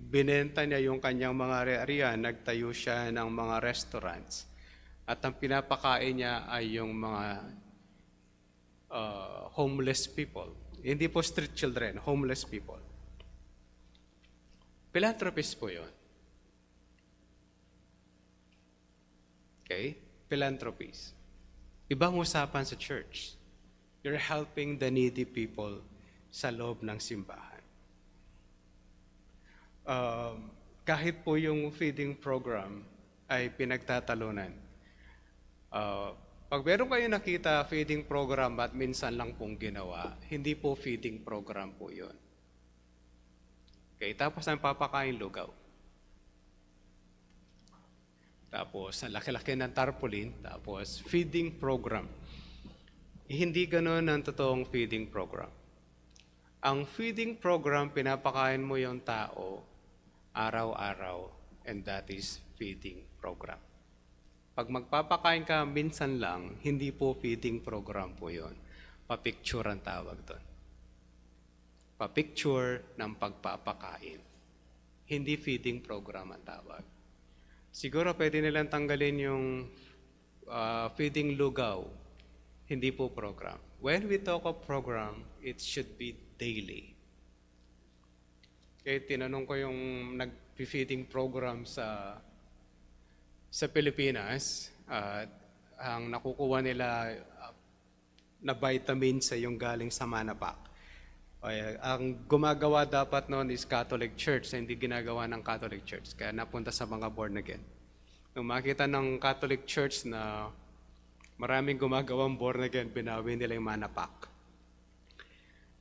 binenta niya yung kanyang mga ari-arian, nagtayo siya ng mga restaurants. At ang pinapakain niya ay yung mga homeless people. Hindi po street children, homeless people. Philanthropist po yun. Okay? Philanthropies. Ibang usapan sa church. You're helping the needy people sa loob ng simbahan. Kahit po yung feeding program ay pinagtatalunan. Pag meron kayo nakita feeding program at minsan lang pong ginawa, hindi po feeding program po yun. Okay, tapos ang papakain lugaw. Tapos ang laki-laki ng tarpaulin, tapos feeding program. Hindi ganoon ang totoong feeding program. Ang feeding program, pinapakain mo yung tao araw-araw, and that is feeding program. Pag magpapakain ka minsan lang, hindi po feeding program po yun. Pa-picture ang tawag doon. Pa-picture ng pagpapakain. Hindi feeding program ang tawag. Siguro pwede nilang tanggalin yung feeding lugaw. Hindi po program. When we talk of program, it should be daily. Kaya tinanong ko yung nag-feeding program sa Pilipinas, ang nakukuha nila na vitamins ay yung galing sa Manapak. Ang gumagawa dapat noon is Catholic Church, hindi ginagawa ng Catholic Church, kaya napunta sa mga born again. Nung makita ng Catholic Church na maraming gumagawang born again, binawi nila yung Manapak.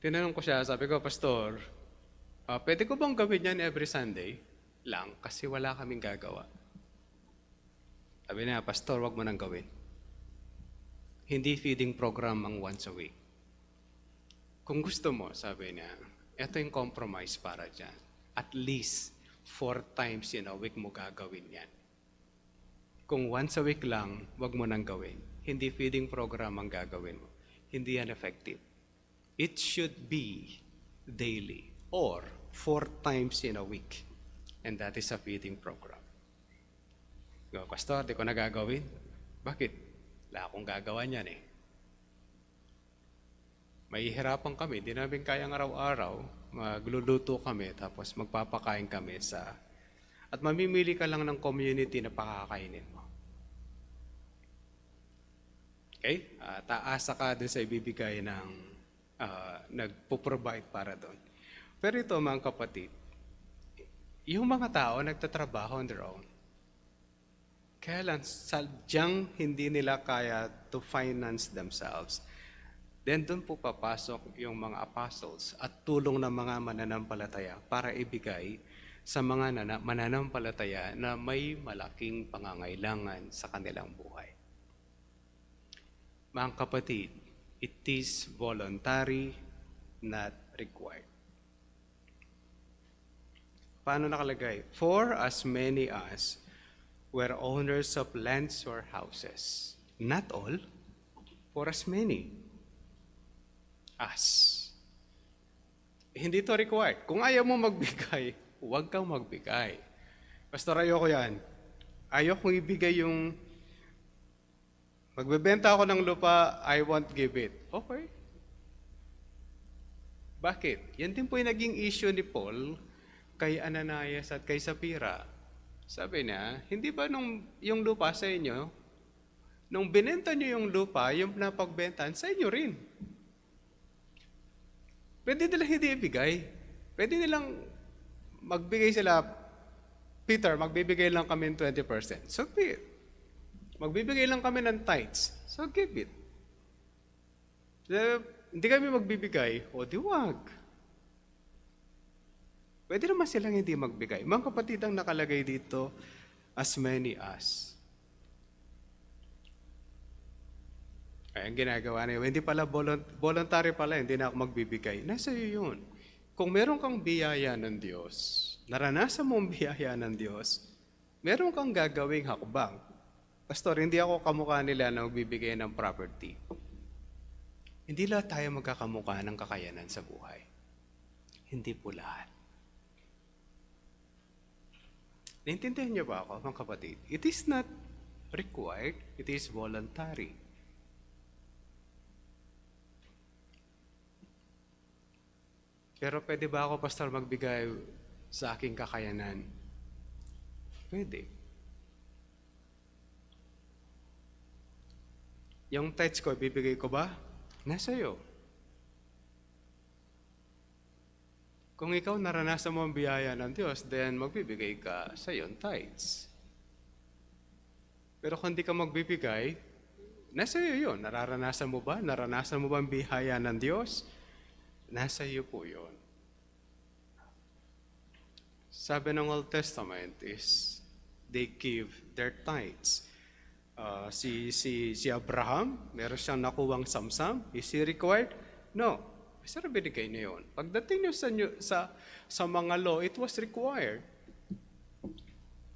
Tinanong ko siya, sabi ko, Pastor, pwede ko bang gawin yan every Sunday lang kasi wala kaming gagawa? Sabi niya, Pastor, wag mo nang gawin. Hindi feeding program ang once a week. Kung gusto mo, sabi niya, ito yung compromise para dyan. At least 4 times in a week mo gagawin yan. Kung once a week lang, wag mo nang gawin. Hindi feeding program ang gagawin mo. Hindi yan effective. It should be daily or 4 times in a week. And that is a feeding program. Pastor, di ko na gagawin. Bakit? Wala akong gagawa niyan eh. Mahihirapan kami, di namin kayang araw-araw, magluluto kami, tapos magpapakain kami at mamimili ka lang ng community na pakakainin mo. Okay? Taasa ka dun sa ibibigay ng nagpo-provide para doon. Pero ito mga kapatid, yung mga tao nagtatrabaho on their own. Kaya lang, sadyang hindi nila kaya to finance themselves. Then doon po papasok yung mga apostles at tulong ng mga mananampalataya para ibigay sa mga mananampalataya na may malaking pangangailangan sa kanilang buhay. Mga kapatid, it is voluntary, not required. Paano nakalagay? For as many as were owners of lands or houses. Not all, for as many as. Hindi to required. Kung ayaw mo magbigay, huwag kang magbigay. Pastor, ayoko yan. Ayoko ibigay yung magbebenta ako ng lupa, I won't give it. Okay. Bakit? Yan din po yung naging issue ni Paul kay Ananias at kay Sapphira. Sabi niya, hindi ba yung lupa sa inyo, nung binenta niyo yung lupa, yung napagbentan, sa inyo rin. Pwede nilang hindi ibigay. Pwede nilang magbigay sila, Peter, magbibigay lang kami ng 20%. So be it. Magbibigay lang kami ng tithes. So give it. Hindi kami magbibigay, o di wag. Pwede naman silang hindi magbigay. Mga kapatid, ang nakalagay dito, as many as. Ay, ang ginagawa na yun, hindi pala voluntary pala, hindi na ako magbibigay. Nasa iyo yun. Kung meron kang biyaya ng Diyos, naranasan mo ang biyaya ng Diyos, meron kang gagawing hakbang. Pastor, hindi ako kamukha nila na magbibigay ng property. Hindi lahat tayo magkakamukha ng kakayanan sa buhay. Hindi po lahat. Naintindihan niyo ba ako, mga kapatid? It is not required, it is voluntary. Pero pwede ba ako, Pastor, magbigay sa aking kakayanan? Pwede. Yung tithes ko, bibigay ko ba? Nasa iyo. Kung ikaw naranasan mo ang biyaya ng Diyos, then magbibigay ka sa iyong tithes. Pero kung di ka magbibigay, nasa iyo yun. Nararanasan mo ba? Naranasan mo ba ang biyaya ng Diyos? Nasa iyo po yun. Sabi ng Old Testament is, they give their tithes. Si Abraham, meron siyang nakuwang samsam. Is he required? No. Basta binigay niya yun. Pagdating niyo sa mga law, it was required.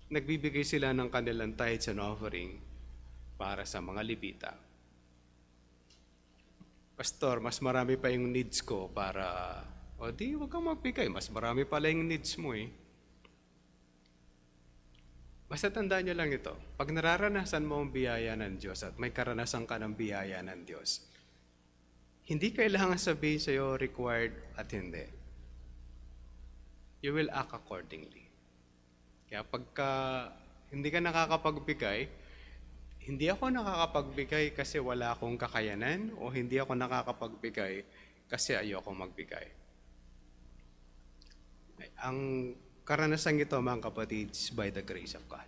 Nagbibigay sila ng kanilang tithes and offering para sa mga Levita. Pastor, mas marami pa yung needs ko para, huwag kang magbigay. Mas marami pala yung needs mo eh. Basta tandaan nyo lang ito. Pag nararanasan mo ang biyaya ng Diyos at may karanasan ka ng biyaya ng Diyos, hindi kailangan sabihin sa'yo required at hindi. You will act accordingly. Kaya pagka hindi ka nakakapagbigay, hindi ako nakakapagbigay kasi wala akong kakayanan o hindi ako nakakapagbigay kasi ayoko magbigay. Ang karanasan ito, mga kapatid, is by the grace of God.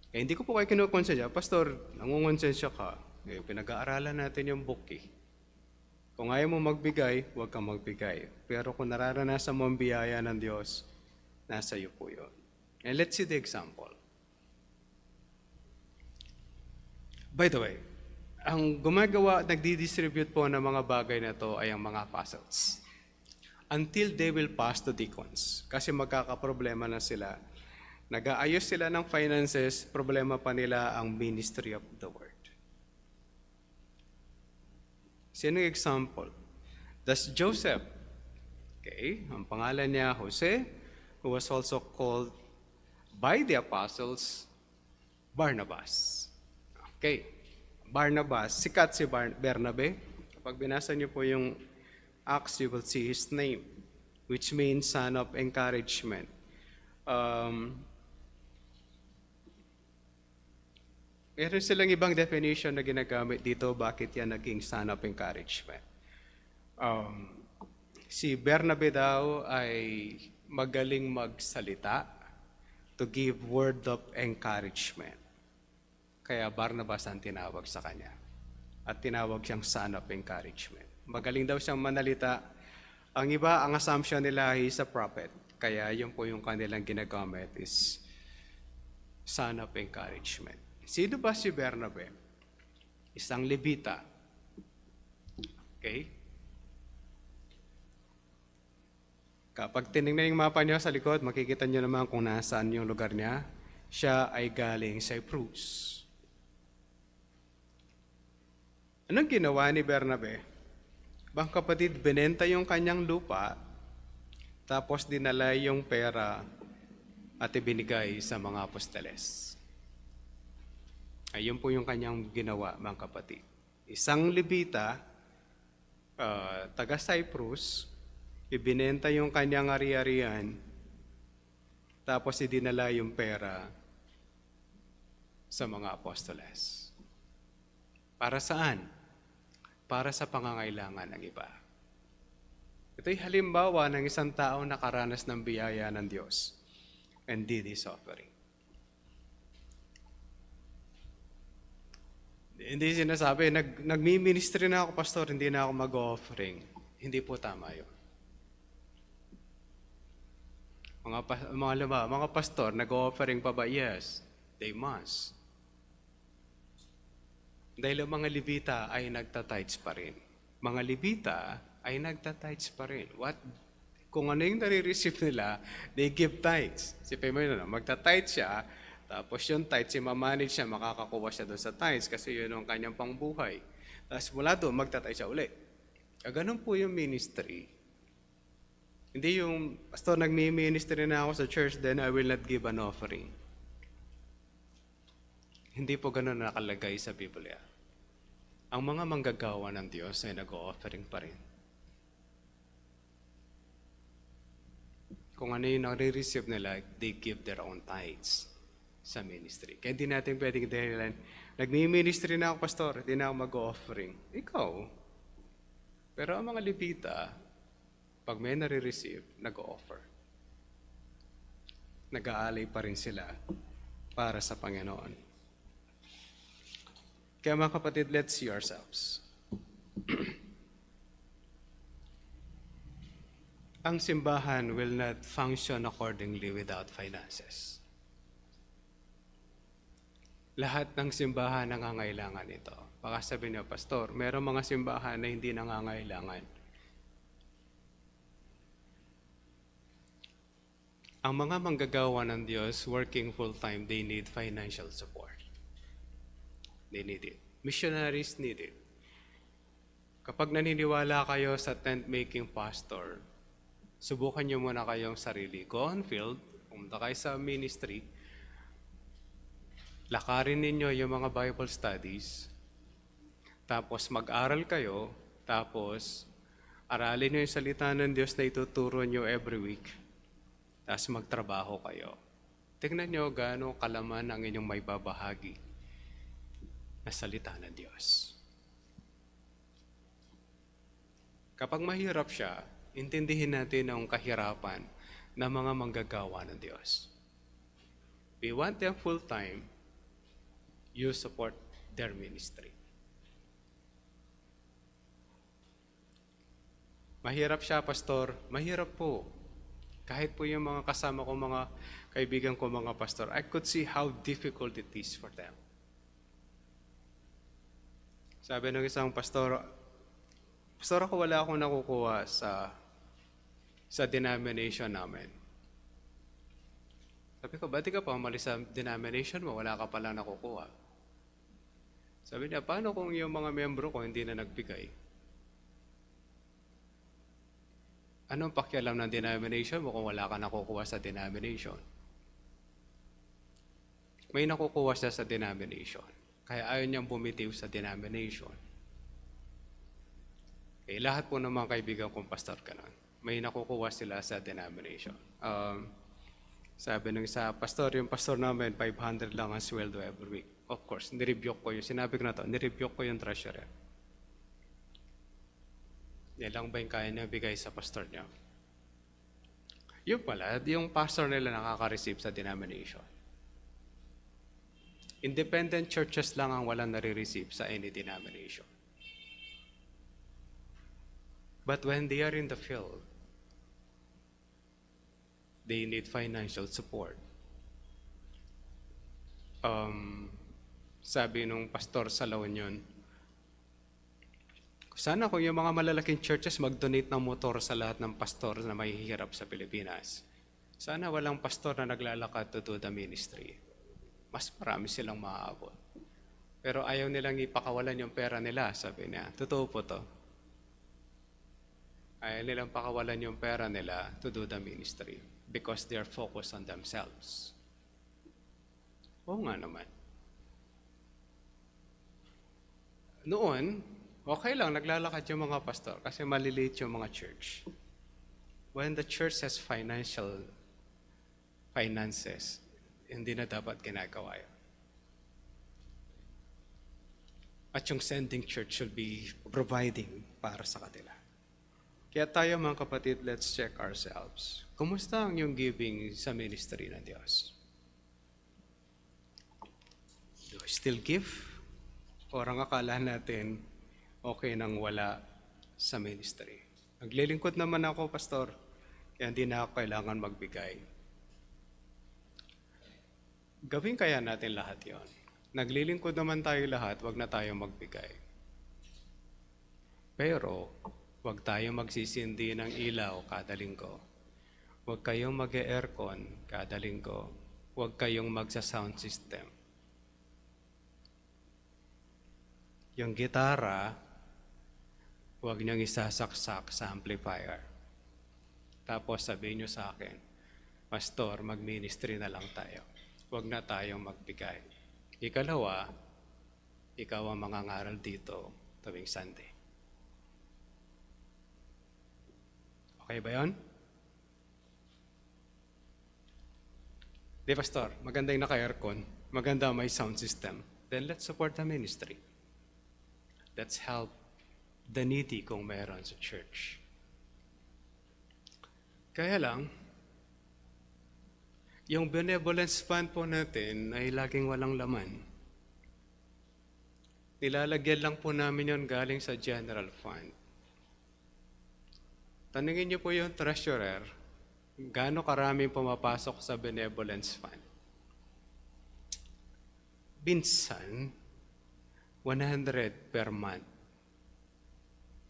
Kaya hindi ko po kayo kinukonsensya, Pastor, nangungonsensya ka, pinag-aaralan natin yung book eh. Kung ayaw mo magbigay, huwag kang magbigay. Pero kung nararanasan mo ang biyaya ng Diyos, nasa iyo po yun. And let's see the example. By the way, ang nagdi-distribute po ng mga bagay na to ay ang mga apostles. Until they will pass to deacons. Kasi magkakaproblema na sila. Nag-aayos sila ng finances, problema pa nila ang ministry of the word. Sino yung example? That's Joseph. Okay, ang pangalan niya Jose, who was also called by the apostles Barnabas. Okay, Barnabas, sikat si Bernabe. Kapag binasa niyo po yung Acts, you will see his name, which means son of encouragement. Meron silang ibang definition na ginagamit dito, bakit yan naging son of encouragement. Si Bernabe daw ay magaling magsalita to give word of encouragement. Kaya Barnabas ang tinawag sa kanya. At tinawag siyang son of encouragement. Magaling daw siyang manalita. Ang iba, ang assumption nila, he's a prophet. Kaya yun po yung kanilang ginagamit is son of encouragement. Sino ba si Bernabe? Isang Levita. Okay? Kapag tinignan yung mapa niyo sa likod, makikita niyo naman kung nasaan yung lugar niya. Siya ay galing Cyprus. Anong ginawa ni Bernabe? Bang kapatid, binenta yung kanyang lupa, tapos dinala yung pera at ibinigay sa mga apostoles. Ayun po yung kanyang ginawa, mga kapatid. Isang Levita, taga Cyprus, ibinenta yung kanyang ari-arian, tapos idinala yung pera sa mga apostoles. Para saan? Para sa pangangailangan ng iba. Ito'y halimbawa ng isang tao na nakaranas ng biyaya ng Diyos and did his offering. Hindi sinasabi, nagmi-ministry na ako, pastor, hindi na ako mag-offering. Hindi po tama yun. Mga pastor, nag-offering pa ba? Yes, they must. Dahil ang mga Levita ay nagtatides pa rin. Mga Levita ay nagtatides pa rin. Kung ano yung nare-receive nila, they give tithes. Sipin mo yun, magta-tithes siya, tapos yung tithes, mamanage siya, makakakuha siya doon sa tithes kasi yun ang kanyang pangbuhay. Tapos mula doon, magta-tithes siya ulit. Ganun po yung ministry. Hindi yung, pastor, nagmi-ministry na ako sa church, then I will not give an offering. Hindi po ganun nakalagay sa Biblia. Ang mga manggagawa ng Diyos ay nag-o-offering pa rin. Kung ano yung nare-receive nila, they give their own tithes sa ministry. Kaya hindi natin pwedeng dahilan, nagmi-ministry na ako, pastor, hindi na ako mag-offering. Ikaw. Pero ang mga Levita, pag may nare-receive, nag-offer. Nag-aalay pa rin sila para sa Panginoon. Kaya mga kapatid, let's see ourselves. Ang simbahan will not function accordingly without finances. Lahat ng simbahan nangangailangan ito. Baka sabihin niyo, pastor, mayroong mga simbahan na hindi nangangailangan. Ang mga manggagawa ng Diyos working full-time, they need financial support. They need it. Missionaries need it. Kapag naniniwala kayo sa tent-making pastor, subukan nyo muna kayong sarili. Go on field, pumunta kayo sa ministry, lakarin ninyo yung mga Bible studies, tapos mag-aral kayo, tapos aralin nyo yung salita ng Diyos na ituturo nyo every week, tapos magtrabaho kayo. Tingnan nyo gaano kalaman ang inyong may babahagi na salita ng Diyos. Kapag mahirap siya, intindihin natin ang kahirapan ng mga manggagawa ng Diyos. We want them full-time, you support their ministry. Mahirap siya, pastor. Mahirap po. Kahit po yung mga kasama ko, mga kaibigan ko, mga pastor, I could see how difficult it is for them. Sabi ng isang pastor, pastor, ako wala akong nakukuha sa denomination namin. Sabi ko, ba't ka pa umalis sa denomination mo? Wala ka pala nakukuha. Sabi niya, paano kung yung mga membro ko hindi na nagbigay? Anong pakialam ng denomination mo kung wala ka nakukuha sa denomination? May nakukuha siya sa denomination. Kaya ayaw niyang bumitiw sa denomination. Okay, lahat po ng mga kaibigan kong pastor ka nun, may nakukuha sila sa denomination. Sabi ng isa, pastor, yung pastor namin, 500 lang ang sweldo every week. Of course, nirebuke ko yun. Sinabi ko na to, nirebuke ko yung treasurer. Yan lang ba yung kaya niya bigay sa pastor niya? Yung pala, yung pastor nila nakaka-receive sa denomination. Independent churches lang ang walang nare-receive sa any denomination. But when they are in the field, they need financial support. Sabi nung pastor sa La Union, sana kung yung mga malalaking churches mag-donate ng motor sa lahat ng pastor na mahihirap sa Pilipinas. Sana walang pastor na naglalakad to do the ministry. Mas marami silang maaabot. Pero ayaw nilang ipakawalan yung pera nila, sabi niya. Totoo po to. Ayaw nilang pakawalan yung pera nila to do the ministry because they are focused on themselves. Oo nga naman. Noon, okay lang, naglalakad yung mga pastor kasi maliliit yung mga church. When the church has finances, hindi na dapat ginagawa yun. At yung sending church should be providing para sa kanila. Kaya tayo mga kapatid, let's check ourselves. Kumusta ang iyong giving sa ministry ng Diyos? Do you still give? O ang akala natin, okay nang wala sa ministry? Naglilingkod naman ako, pastor, kaya hindi na ako kailangan magbigay. Gawin kaya natin lahat yon. Naglilingkod naman tayo lahat, wag na tayo magbigay. Pero, wag tayong magsisindi ng ilaw kada linggo. Huwag kayong mag-aircon kada linggo. Huwag kayong magsa-sound system. Yung gitara, huwag niyong isasaksak sa amplifier. Tapos sabihin niyo sa akin, Pastor, mag-ministry na lang tayo. Huwag na tayong magbigay. Ikalawa, ikaw ang mangangaral dito tuwing Sunday. Okay ba yun? Di, Pastor, maganda yung naka-aircon. Maganda may sound system. Then let's support the ministry. Let's help the needy kung meron sa church. Kaya lang, yung benevolence fund po natin ay laging walang laman. Nilalagyan lang po namin yon galing sa general fund. Tanungin niyo po yung treasurer, gaano karaming pumapasok sa benevolence fund? Minsan, 100 per month.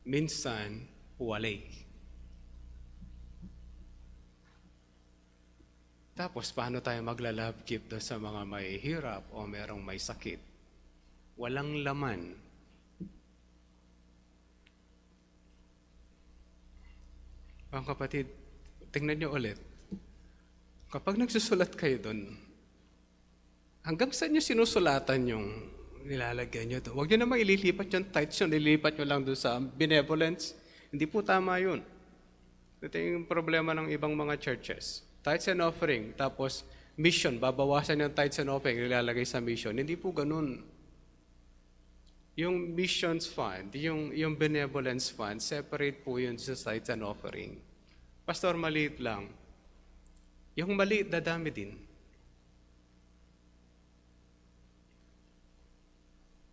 Minsan, walay. Tapos, paano tayo magla-love gift doon sa mga may hirap o merong may sakit? Walang laman. Mga kapatid, tingnan niyo ulit. Kapag nagsusulat kayo doon, hanggang saan niyo sinusulatan yung nilalagyan niyo doon? Huwag niyo naman ililipat yung tithes yun, ililipat niyo lang doon sa benevolence. Hindi po tama yun. Ito yung problema ng ibang mga churches. Tithes and offering, tapos mission, babawasan yung tithes and offering, ilalagay sa mission. Hindi po ganun. Yung missions fund, yung benevolence fund, separate po yun sa tithes and offering. Pastor, maliit lang. Yung maliit, dadami din.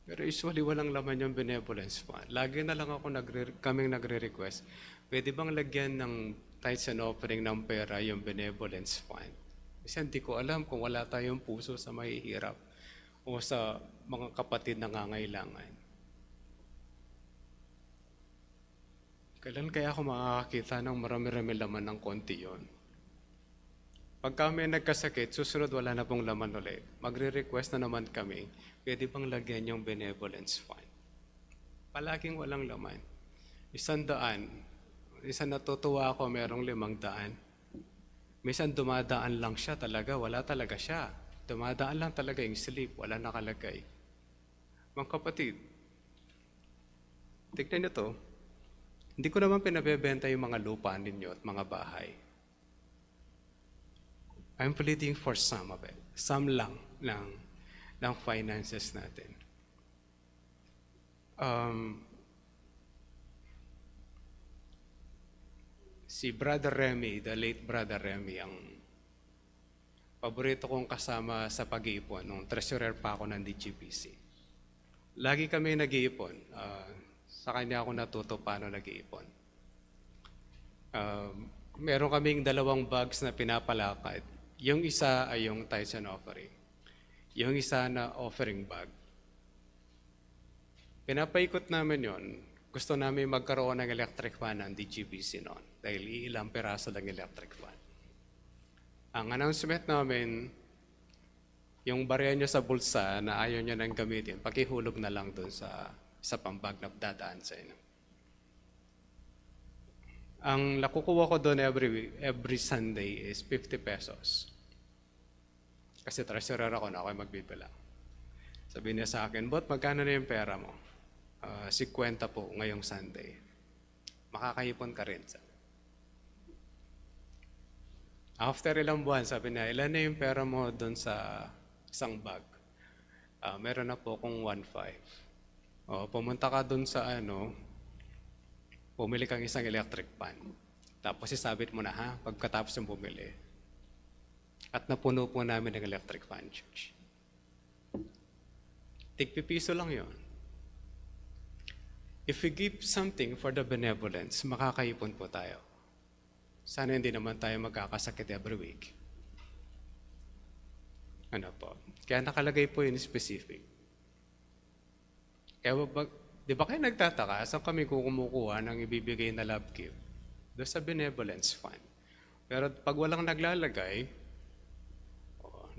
Pero usually walang laman yung benevolence fund. Lagi na lang ako kaming nagre-request, pwede bang lagyan ng tithes and offering ng pera yung benevolence fund? Kasi hindi ko alam kung wala tayong puso sa mahihirap o sa mga kapatid na nangangailangan. Kailan kaya ako makakakita ng marami-rami laman ng konti yon? Pag kami nagkasakit, susunod wala na pong laman ulit. Magre-request na naman kami, pwede bang lagyan yung benevolence fund? Palaging walang laman. 100. Isang natutuwa ako, merong 500. Minsan dumadaan lang siya talaga, wala talaga siya. Dumadaan lang talaga yung slip, wala nakalagay. Mga kapatid, tignan niyo to. Hindi ko naman pinabebenta yung mga lupa ninyo at mga bahay. I'm pleading for some of it. Some lang ng finances natin. Si Brother Remy, the late Brother Remy, ang paborito kong kasama sa pag-iipon nung treasurer pa ako ng DGPC. Lagi kami nag-iipon. Sa kanya ako natuto paano nag-iipon. Meron kaming 2 bags na pinapalakad. Yung isa ay yung tithes and offering. Yung isa na offering bag. Pinapaikot namin yon. Gusto namin magkaroon ng electric fan ng DGBC noon dahil ilang peraso lang electric fan. Ang announcement namin, yung barya nyo sa bulsa na ayaw nyo nang gamitin, pakihulog na lang doon sa pambag na dadaan sa inyo. Ang nakukuha ko doon every Sunday is 50 pesos. Kasi treasurer ako na ako magbibila. Sabi niya sa akin, "Bot, magkano na yung pera mo?" 50 po ngayong Sunday. Makakaipon ka rin. After ilang buwan, sabi niya, "Ilan na yung pera mo doon sa isang bag?" Meron na po kung 1.5. Pumunta ka doon sa Bumili kang isang electric fan. Tapos isabit mo na ha, pagkatapos ng bumili. At napuno po namin ng electric fan, church. Tigpipiso lang yon. If we give something for the benevolence, makakaipon po tayo. Sana hindi naman tayo magkakasakit every week. Ano po? Kaya nakalagay po yun specific. Kaya di ba kayo nagtataka, saan kami kumukuha ng ibibigay na love gift? Doon sa benevolence fund. Pero pag walang naglalagay,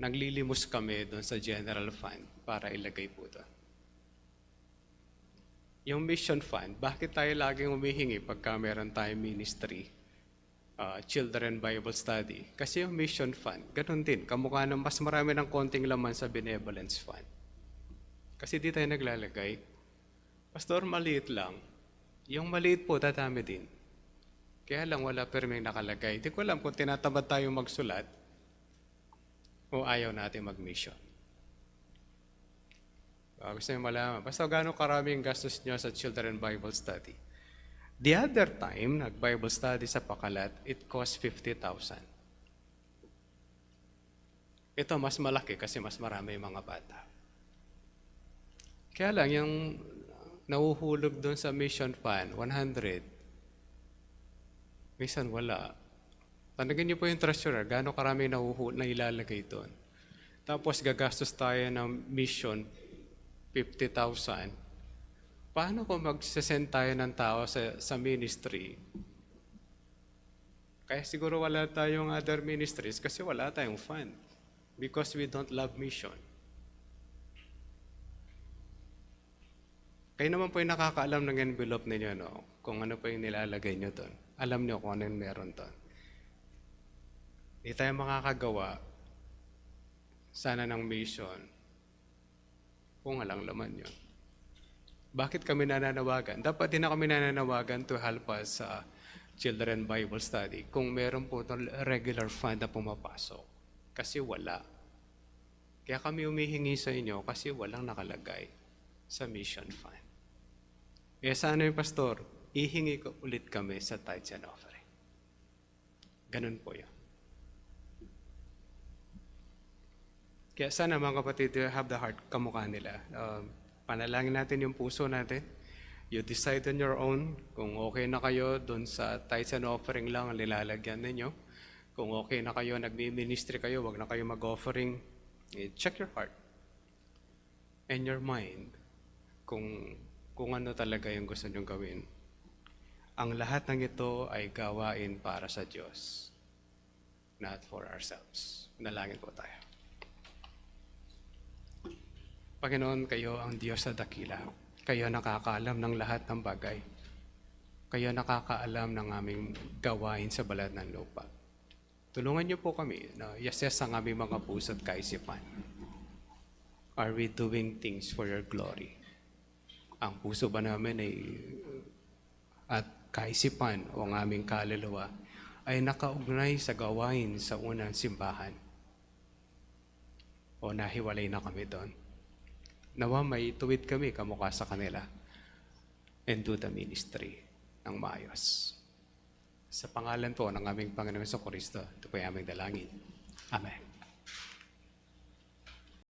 naglilimos kami doon sa general fund para ilagay po doon. Yung mission fund, bakit tayo laging humihingi pagka meron tayong ministry, children Bible study? Kasi yung mission fund, ganun din, kamukha ng mas marami ng konting laman sa benevolence fund. Kasi di tayo naglalagay. Pastor, maliit lang. Yung maliit po, tatami din. Kaya lang wala perming nakalagay. Di ko alam kung tinatamad tayong magsulat o ayaw natin mag-mission. Gusto nyo malaman. Basta gano'ng karaming gastos nyo sa Children Bible Study. The other time, nag-Bible study sa Pakalat, it cost 50,000. Ito mas malaki kasi mas marami yung mga bata. Kaya lang, yung nahuhulog doon sa mission fund, 100. Minsan wala. Tanagin niyo po yung treasurer, gano'ng karami na ilalagay doon. Tapos gagastos tayo ng mission, 50,000. Paano kung magsasend tayo ng tao sa ministry? Kaya siguro wala tayong other ministries kasi wala tayong fund. Because we don't love mission. Kayo naman po yung nakakaalam ng envelope ninyo, no? Kung ano po yung nilalagay nyo doon. Alam nyo kung ano yung meron doon. Hindi tayo makakagawa sana ng mission kung alang laman yun. Bakit kami nananawagan? Dapat din na kami nananawagan to help us sa Children Bible Study kung meron po itong regular fund na pumapasok. Kasi wala. Kaya kami humihingi sa inyo kasi walang nakalagay sa mission fund. Eh sana yung pastor, ihingi ko ulit kami sa tithes and offering. Ganun po yan. Kaya sana mga kapatid, have the heart kamukha nila. Panalangin natin yung puso natin. You decide on your own kung okay na kayo doon sa tithes and offering lang ang nilalagyan ninyo. Kung okay na kayo, nagmi-ministry kayo, wag na kayo mag-offering. Check your heart and your mind kung ano talaga yung gusto nyong gawin. Ang lahat ng ito ay gawain para sa Diyos, not for ourselves. Nalangin po tayo. Panginoon, kayo ang Diyos sa dakila. Kayo nakakaalam ng lahat ng bagay. Kayo nakakaalam ng aming gawain sa balat ng lupa. Tulungan niyo po kami na i-assess ang aming mga puso at kaisipan. Are we doing things for your glory? Ang puso ba namin at kaisipan o ang aming kaluluwa ay nakaugnay sa gawain sa unang simbahan? O nahiwalay na kami doon? Nawa may tuwid kami kamukha sa kanila and do the ministry ng maayos. Sa pangalan po ng aming Panginoon Kristo, ito po ay aming dalangin. Amen.